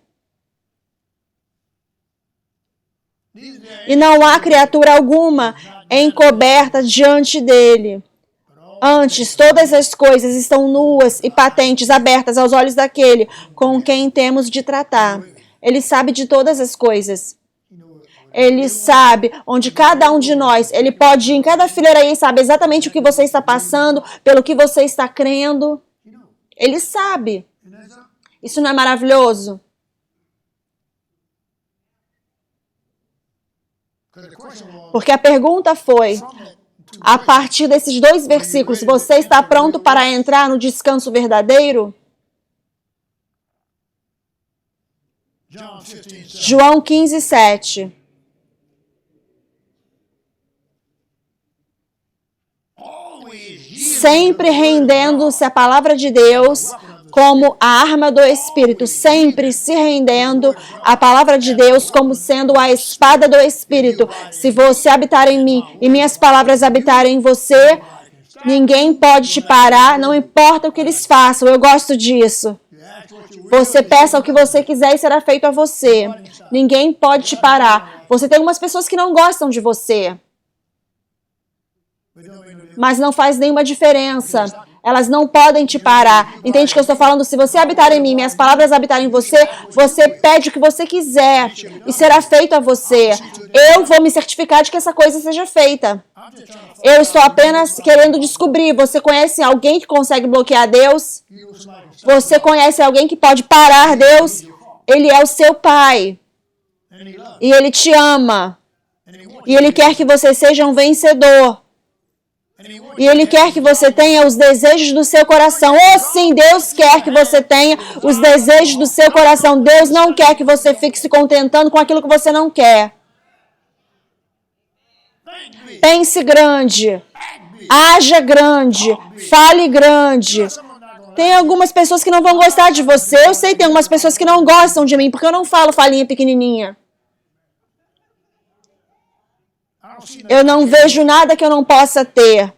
E não há criatura alguma encoberta diante dele. Antes, todas as coisas estão nuas e patentes, abertas aos olhos daquele com quem temos de tratar. Ele sabe de todas as coisas. Ele sabe onde cada um de nós, ele pode ir em cada fileira aí, sabe exatamente o que você está passando, pelo que você está crendo. Ele sabe. Isso não é maravilhoso? Porque a pergunta foi... A partir desses dois versículos, você está pronto para entrar no descanso verdadeiro? João 15:7. Sempre rendendo-se à palavra de Deus como a arma do Espírito, sempre se rendendo à palavra de Deus como sendo a espada do Espírito. Se você habitar em mim e minhas palavras habitarem em você, ninguém pode te parar, não importa o que eles façam. Eu gosto disso. Você peça o que você quiser e será feito a você. Ninguém pode te parar. Você tem algumas pessoas que não gostam de você, mas não faz nenhuma diferença. Elas não podem te parar. Entende o que eu estou falando? Se você habitar em mim, minhas palavras habitarem em você, você pede o que você quiser e será feito a você. Eu vou me certificar de que essa coisa seja feita. Eu estou apenas querendo descobrir. Você conhece alguém que consegue bloquear Deus? Você conhece alguém que pode parar Deus? Ele é o seu pai. E Ele te ama. E Ele quer que você seja um vencedor. E Ele quer que você tenha os desejos do seu coração. Oh, sim, Deus quer que você tenha os desejos do seu coração. Deus não quer que você fique se contentando com aquilo que você não quer. Pense grande. Haja grande. Fale grande. Tem algumas pessoas que não vão gostar de você. Eu sei, tem algumas pessoas que não gostam de mim, porque eu não falo falinha pequenininha. Eu não vejo nada que eu não possa ter.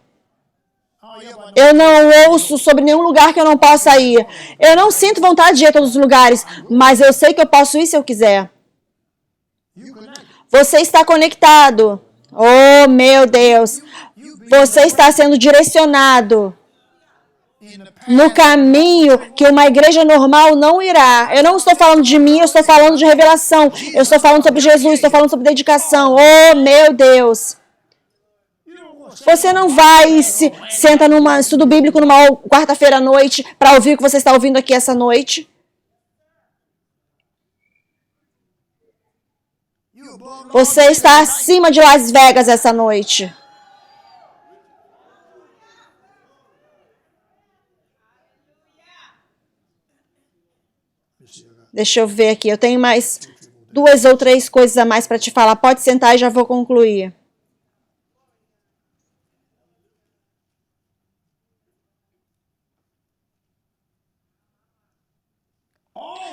Eu não ouço sobre nenhum lugar que eu não possa ir. Eu não sinto vontade de ir a todos os lugares, mas eu sei que eu posso ir se eu quiser. Você está conectado. Oh, meu Deus. Você está sendo direcionado no caminho que uma igreja normal não irá. Eu não estou falando de mim, eu estou falando de revelação. Eu estou falando sobre Jesus, estou falando sobre dedicação. Oh, meu Deus. Você não vai se senta num estudo bíblico numa quarta-feira à noite para ouvir o que você está ouvindo aqui essa noite. Você está acima de Las Vegas essa noite. Deixa eu ver aqui. Eu tenho mais 2 ou 3 coisas a mais para te falar. Pode sentar e já vou concluir.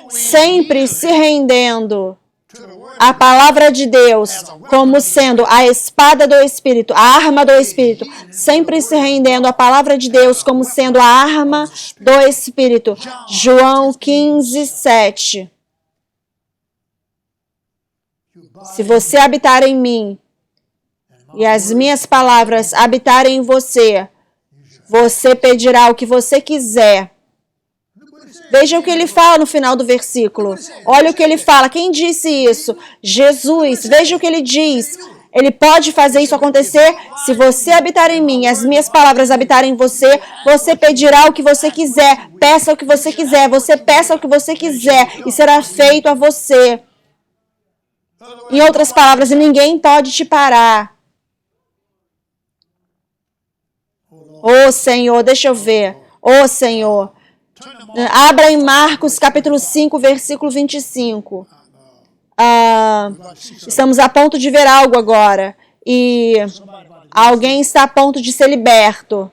Sempre se rendendo à palavra de Deus como sendo a espada do Espírito, a arma do Espírito. Sempre se rendendo à palavra de Deus como sendo a arma do Espírito. João 15:7. Se você habitar em mim e as minhas palavras habitarem em você, você pedirá o que você quiser. Veja o que ele fala no final do versículo. Olha o que ele fala. Quem disse isso? Jesus. Veja o que ele diz. Ele pode fazer isso acontecer se você habitar em mim e as minhas palavras habitarem em você. Você pedirá o que você quiser. Peça o que você quiser. Você peça o que você quiser e será feito a você. Em outras palavras, ninguém pode te parar. Oh, Senhor, deixa eu ver. Oh, Senhor. Abra em Marcos, capítulo 5, versículo 25. Estamos a ponto de ver algo agora. E alguém está a ponto de ser liberto.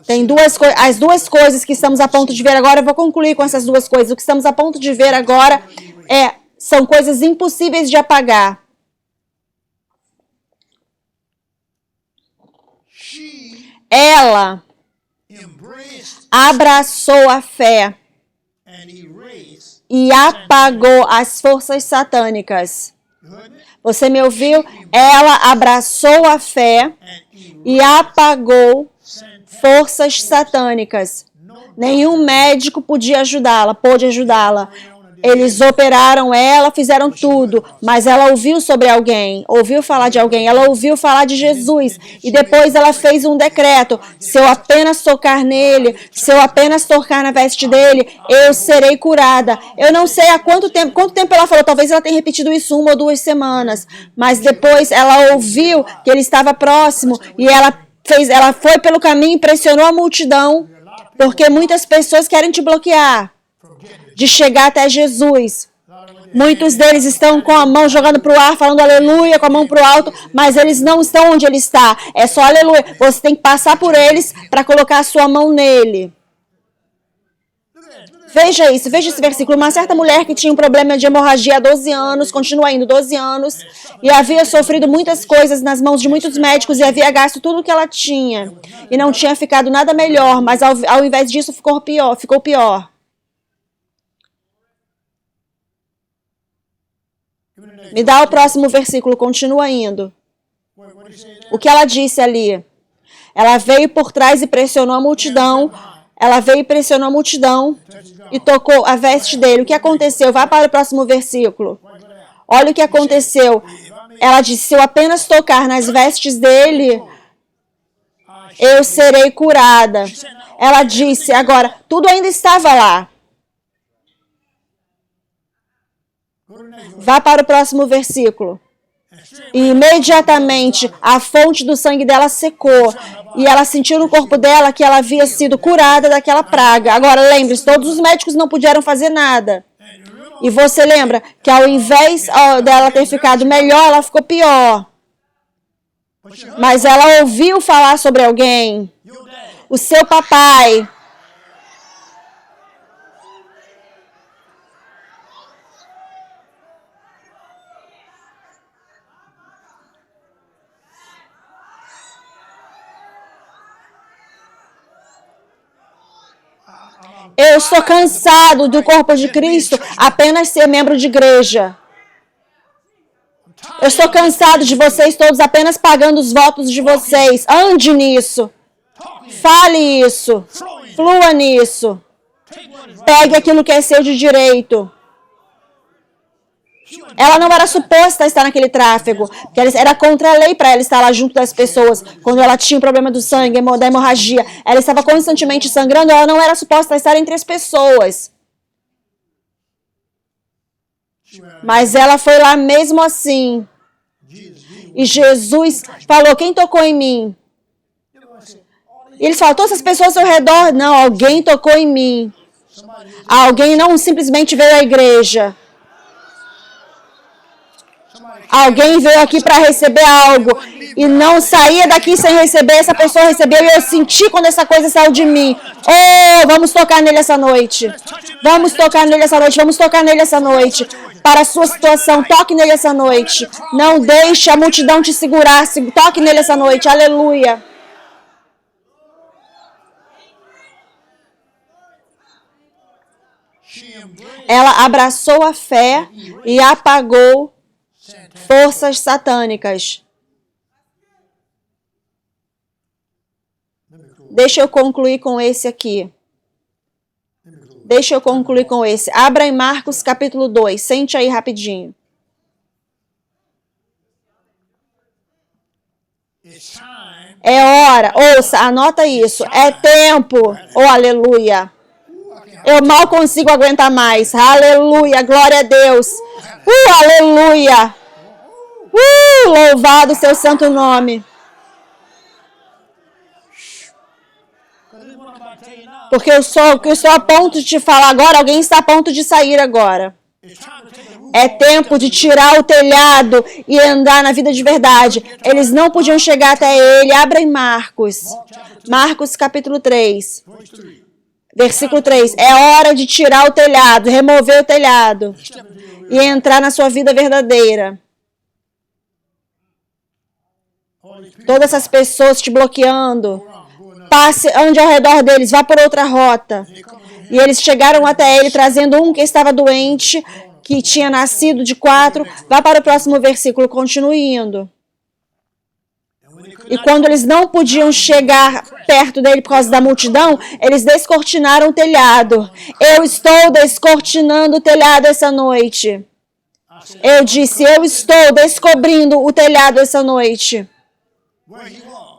Tem as 2 coisas que estamos a ponto de ver agora. Eu vou concluir com essas 2 coisas. O que estamos a ponto de ver agora são coisas impossíveis de apagar. Ela abraçou a fé e apagou as forças satânicas. Você me ouviu? Ela abraçou a fé e apagou forças satânicas. Nenhum médico podia ajudá-la, pôde ajudá-la. Eles operaram ela, fizeram tudo, mas ela ouviu sobre alguém, ouviu falar de alguém, ela ouviu falar de Jesus e depois ela fez um decreto: se eu apenas tocar nele, se eu apenas tocar na veste dele, eu serei curada. Eu não sei há quanto tempo ela falou, talvez ela tenha repetido isso 1 ou 2 semanas, mas depois ela ouviu que ele estava próximo e ela foi pelo caminho, impressionou a multidão, porque muitas pessoas querem te bloquear de chegar até Jesus. Muitos deles estão com a mão jogando para o ar, falando aleluia, com a mão para o alto, mas eles não estão onde ele está. É só aleluia. Você tem que passar por eles para colocar a sua mão nele. Veja isso, veja esse versículo. Uma certa mulher que tinha um problema de hemorragia há 12 anos, continua indo 12 anos, e havia sofrido muitas coisas nas mãos de muitos médicos e havia gasto tudo o que ela tinha. E não tinha ficado nada melhor, mas ao invés disso ficou pior. Me dá o próximo versículo, continua indo. O que ela disse ali? Ela veio por trás e pressionou a multidão. Ela veio e pressionou a multidão e tocou a veste dele. O que aconteceu? Vá para o próximo versículo. Olha o que aconteceu. Ela disse, se eu apenas tocar nas vestes dele, eu serei curada. Ela disse, agora, tudo ainda estava lá. Vá para o próximo versículo. E imediatamente a fonte do sangue dela secou. E ela sentiu no corpo dela que ela havia sido curada daquela praga. Agora, lembre-se, todos os médicos não puderam fazer nada. E você lembra que ao invés dela ter ficado melhor, ela ficou pior. Mas ela ouviu falar sobre alguém. O seu papai. Eu estou cansado do corpo de Cristo apenas ser membro de igreja. Eu estou cansado de vocês todos apenas pagando os votos de vocês. Ande nisso. Fale isso. Flua nisso. Pegue aquilo que é seu de direito. Ela não era suposta estar naquele tráfego, porque era contra a lei para ela estar lá junto das pessoas. Quando ela tinha o problema do sangue, da hemorragia, ela estava constantemente sangrando, ela não era suposta estar entre as pessoas. Mas ela foi lá mesmo assim. E Jesus falou, quem tocou em mim? E eles falaram, todas as pessoas ao redor. Não, alguém tocou em mim. Alguém não simplesmente veio à igreja. Alguém veio aqui para receber algo e não saía daqui sem receber. Essa pessoa recebeu e eu senti quando essa coisa saiu de mim. Oh, vamos tocar nele essa noite. Vamos tocar nele essa noite. Vamos tocar nele essa noite. Para a sua situação, toque nele essa noite. Não deixe a multidão te segurar. Toque nele essa noite. Aleluia. Ela abraçou a fé e apagou forças satânicas. Deixa eu concluir com esse aqui. Deixa eu concluir com esse. Abra em Marcos capítulo 2. Sente aí rapidinho. É hora. Ouça, anota isso. É tempo. Oh, aleluia. Eu mal consigo aguentar mais. Aleluia. Glória a Deus. Aleluia. Louvado o seu santo nome. Porque eu estou a ponto de te falar agora, alguém está a ponto de sair agora. É tempo de tirar o telhado e andar na vida de verdade. Eles não podiam chegar até ele. Abra em Marcos. Marcos capítulo 3. Versículo 3. É hora de tirar o telhado, remover o telhado e entrar na sua vida verdadeira. Todas essas pessoas te bloqueando. Passe, ande ao redor deles, vá por outra rota. E eles chegaram até ele trazendo um que estava doente, que tinha nascido de 4. Vá para o próximo versículo, continue indo. E quando eles não podiam chegar perto dele por causa da multidão, eles descortinaram o telhado. Eu estou descortinando o telhado essa noite. Eu disse, eu estou descobrindo o telhado essa noite.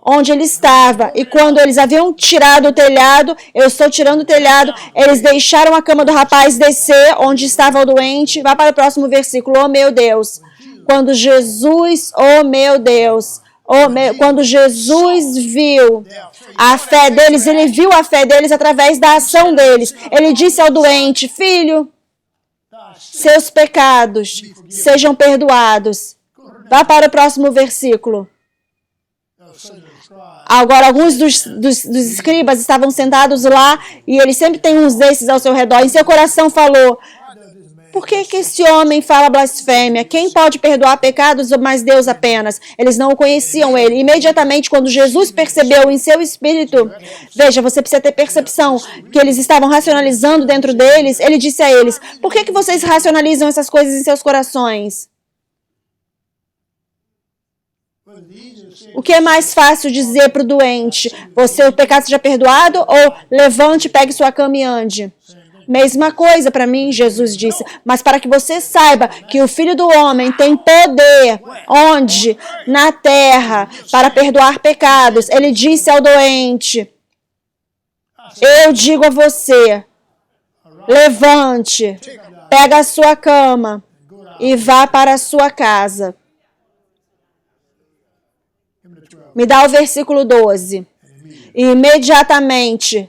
Onde ele estava. E quando eles haviam tirado o telhado, eu estou tirando o telhado, eles deixaram a cama do rapaz descer, onde estava o doente. Vá para o próximo versículo. Oh, meu Deus. Quando Jesus, oh, meu Deus. Quando Jesus viu a fé deles, ele viu a fé deles através da ação deles. Ele disse ao doente, filho, seus pecados sejam perdoados. Vá para o próximo versículo. Agora, alguns dos escribas estavam sentados lá e ele sempre tem uns desses ao seu redor. Em seu coração falou, por que esse homem fala blasfêmia? Quem pode perdoar pecados, mas Deus apenas? Eles não o conheciam ele. Imediatamente, quando Jesus percebeu em seu espírito, veja, você precisa ter percepção que eles estavam racionalizando dentro deles, ele disse a eles, por que vocês racionalizam essas coisas em seus corações? O que é mais fácil dizer para o doente? O pecado seja perdoado ou levante, pegue sua cama e ande? Mesma coisa para mim, Jesus disse. Mas para que você saiba que o Filho do Homem tem poder, onde? Na terra, para perdoar pecados. Ele disse ao doente, eu digo a você, levante, pega a sua cama e vá para a sua casa. Me dá o versículo 12. E imediatamente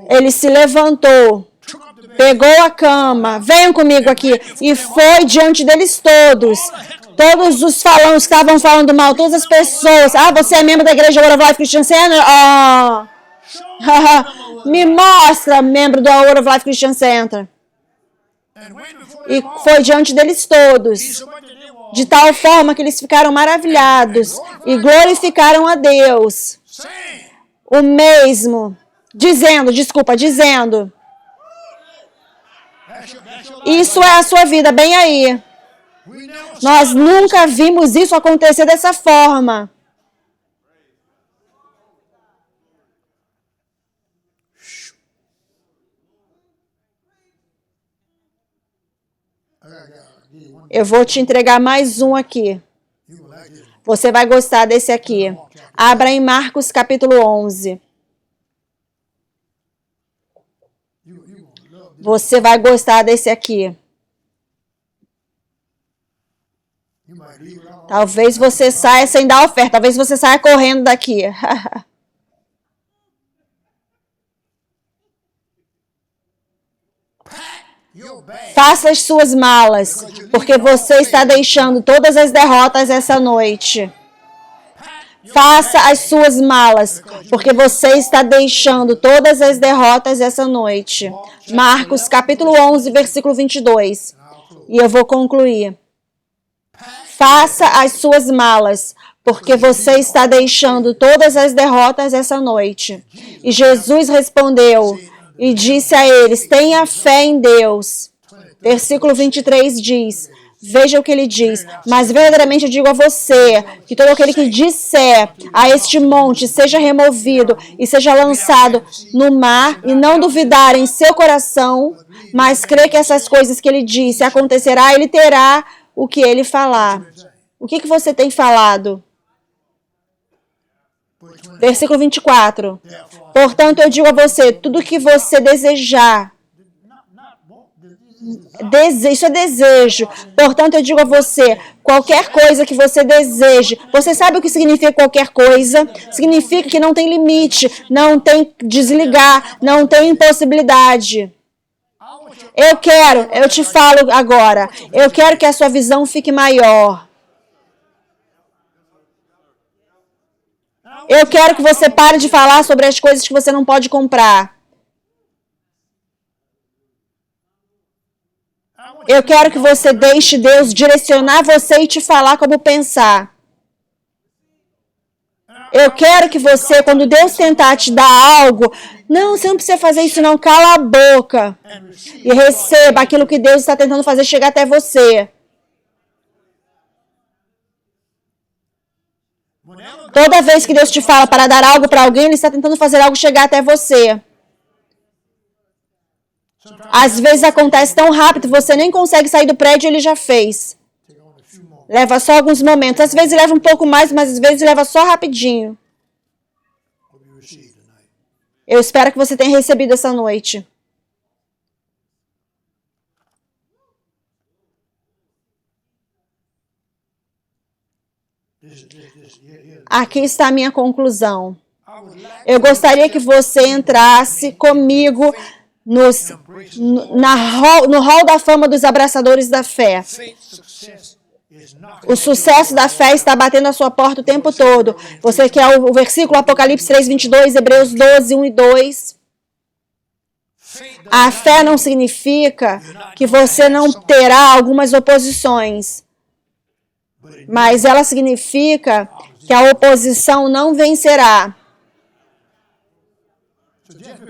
ele se levantou, pegou a cama, venham comigo aqui, e foi diante deles todos. Todos os falões que estavam falando mal, todas as pessoas. Ah, você é membro da igreja Word of Life Christian Center? Me mostra, membro do Word of Life Christian Center. E foi diante deles todos, de tal forma que eles ficaram maravilhados e glorificaram a Deus. O mesmo, dizendo, isso é a sua vida, bem aí. Nós nunca vimos isso acontecer dessa forma. Eu vou te entregar mais um aqui. Você vai gostar desse aqui. Abra em Marcos capítulo 11. Você vai gostar desse aqui. Talvez você saia sem dar oferta. Talvez você saia correndo daqui. Faça as suas malas, porque você está deixando todas as derrotas essa noite. Faça as suas malas, porque você está deixando todas as derrotas essa noite. Marcos capítulo 11, versículo 22. E eu vou concluir. Faça as suas malas, porque você está deixando todas as derrotas essa noite. E Jesus respondeu e disse a eles, tenha fé em Deus. Versículo 23 diz, veja o que ele diz, mas verdadeiramente eu digo a você, que todo aquele que disser a este monte, seja removido e seja lançado no mar, e não duvidar em seu coração, mas crer que essas coisas que ele disse acontecerá, ele terá o que ele falar. O que você tem falado? Versículo 24. Portanto, eu digo a você, tudo que você desejar, isso é desejo. Portanto, eu digo a você, qualquer coisa que você deseje. Você sabe o que significa qualquer coisa? Significa que não tem limite, não tem desligar, não tem impossibilidade. Eu te falo agora, eu quero que a sua visão fique maior. Eu quero que você pare de falar sobre as coisas que você não pode comprar. Eu quero que você deixe Deus direcionar você e te falar como pensar. Eu quero que você, quando Deus tentar te dar algo, não, você não precisa fazer isso não, cala a boca. E receba aquilo que Deus está tentando fazer chegar até você. Toda vez que Deus te fala para dar algo para alguém, Ele está tentando fazer algo chegar até você. Às vezes acontece tão rápido, você nem consegue sair do prédio e Ele já fez. Leva só alguns momentos. Às vezes leva um pouco mais, mas às vezes leva só rapidinho. Eu espero que você tenha recebido essa noite. Aqui está a minha conclusão. Eu gostaria que você entrasse comigo no hall da fama dos abraçadores da fé. O sucesso da fé está batendo a sua porta o tempo todo. Você quer o versículo Apocalipse 3:22, Hebreus 12, 1 e 2. A fé não significa que você não terá algumas oposições, mas ela significa que a oposição não vencerá.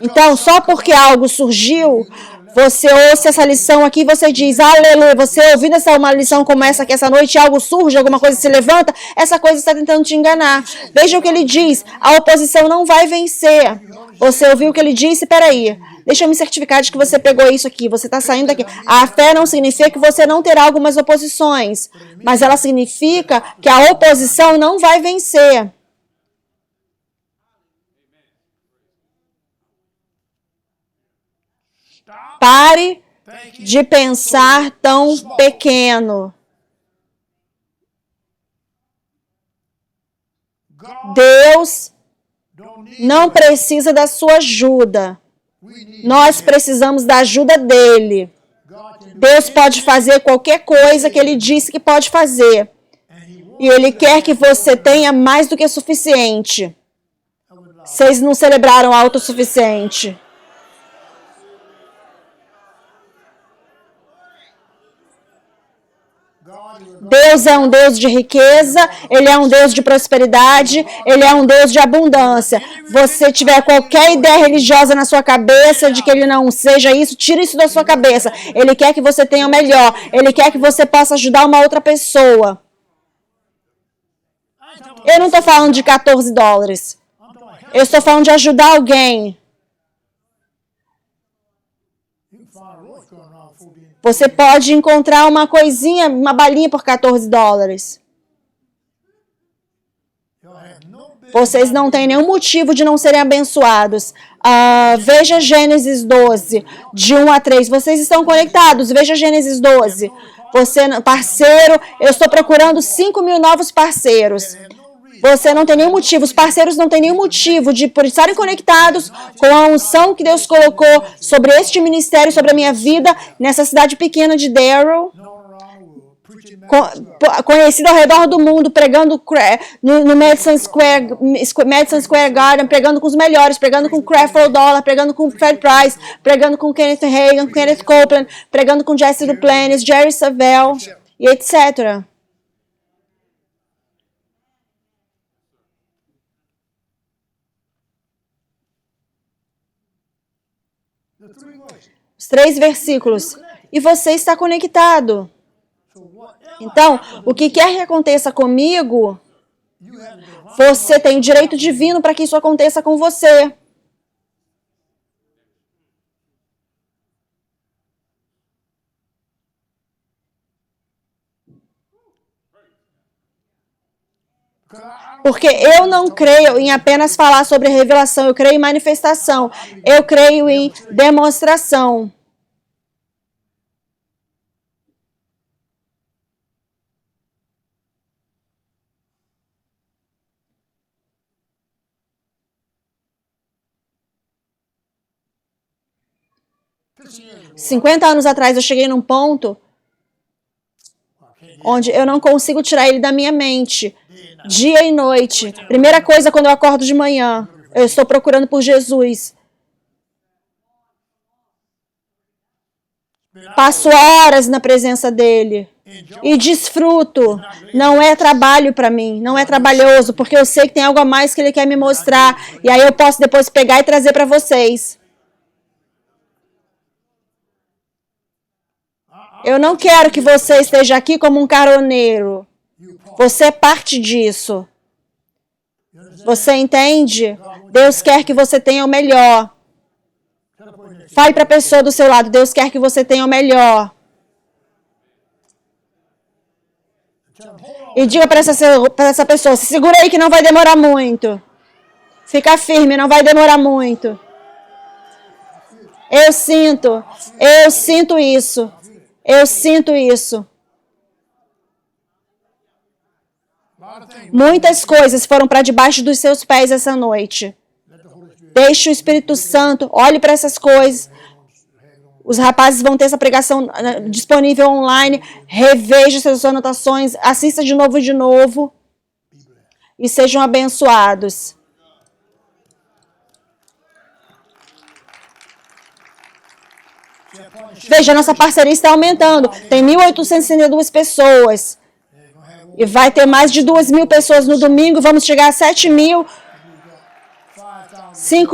Então, só porque algo surgiu, Você ouça essa lição aqui e você diz, aleluia, você ouvindo uma lição como essa aqui essa noite, algo surge, alguma coisa se levanta, essa coisa está tentando te enganar. Veja o que ele diz, a oposição não vai vencer. Você ouviu o que ele disse? Peraí, deixa eu me certificar de que você pegou isso aqui, você está saindo daqui. A fé não significa que você não terá algumas oposições, mas ela significa que a oposição não vai vencer. Pare de pensar tão pequeno. Deus não precisa da sua ajuda. Nós precisamos da ajuda dele. Deus pode fazer qualquer coisa que ele disse que pode fazer. E ele quer que você tenha mais do que suficiente. Vocês não celebraram autossuficiente. Deus é um Deus de riqueza, Ele é um Deus de prosperidade, Ele é um Deus de abundância. Você tiver qualquer ideia religiosa na sua cabeça de que Ele não seja isso, tira isso da sua cabeça. Ele quer que você tenha o melhor, Ele quer que você possa ajudar uma outra pessoa. Eu não estou falando de $14. Eu estou falando de ajudar alguém. Você pode encontrar uma coisinha, uma balinha por $14. Vocês não têm nenhum motivo de não serem abençoados. Veja Gênesis 12, de 1 a 3. Vocês estão conectados? Veja Gênesis 12. Você, parceiro, eu estou procurando 5.000 novos parceiros. Você não tem nenhum motivo, os parceiros não têm nenhum motivo de por estarem conectados com a unção que Deus colocou sobre este ministério, sobre a minha vida, nessa cidade pequena de Darrow, conhecido ao redor do mundo, pregando no Madison Square Garden, pregando com os melhores, pregando com Creflo Dollar, pregando com Fred Price, pregando com Kenneth Hagin, Kenneth Copeland, pregando com Jesse Duplantis, Jerry Savelle e etc. Os 3 versículos. E você está conectado. Então, o que quer que aconteça comigo, você tem o direito divino para que isso aconteça com você. Porque eu não creio em apenas falar sobre revelação, eu creio em manifestação, eu creio em demonstração. Há 50 anos atrás eu cheguei num ponto onde eu não consigo tirar ele da minha mente. Dia e noite. Primeira coisa quando eu acordo de manhã, eu estou procurando por Jesus. Passo horas na presença dele. E desfruto. Não é trabalho para mim, não é trabalhoso, porque eu sei que tem algo a mais que ele quer me mostrar. E aí eu posso depois pegar e trazer para vocês. Eu não quero que você esteja aqui como um caroneiro. Você é parte disso. Você entende? Deus quer que você tenha o melhor. Fale para a pessoa do seu lado, Deus quer que você tenha o melhor. E diga para essa pessoa, se segura aí que não vai demorar muito. Fica firme, não vai demorar muito. Eu sinto isso. Eu sinto isso. Muitas coisas foram para debaixo dos seus pés essa noite. Deixe o Espírito Santo, olhe para essas coisas. Os rapazes vão ter essa pregação disponível online. Reveja suas anotações, assista de novo. E sejam abençoados. Veja, nossa parceria está aumentando. Tem 1.862 pessoas. E vai ter mais de 2.000 pessoas no domingo. Vamos chegar a 7.000. 5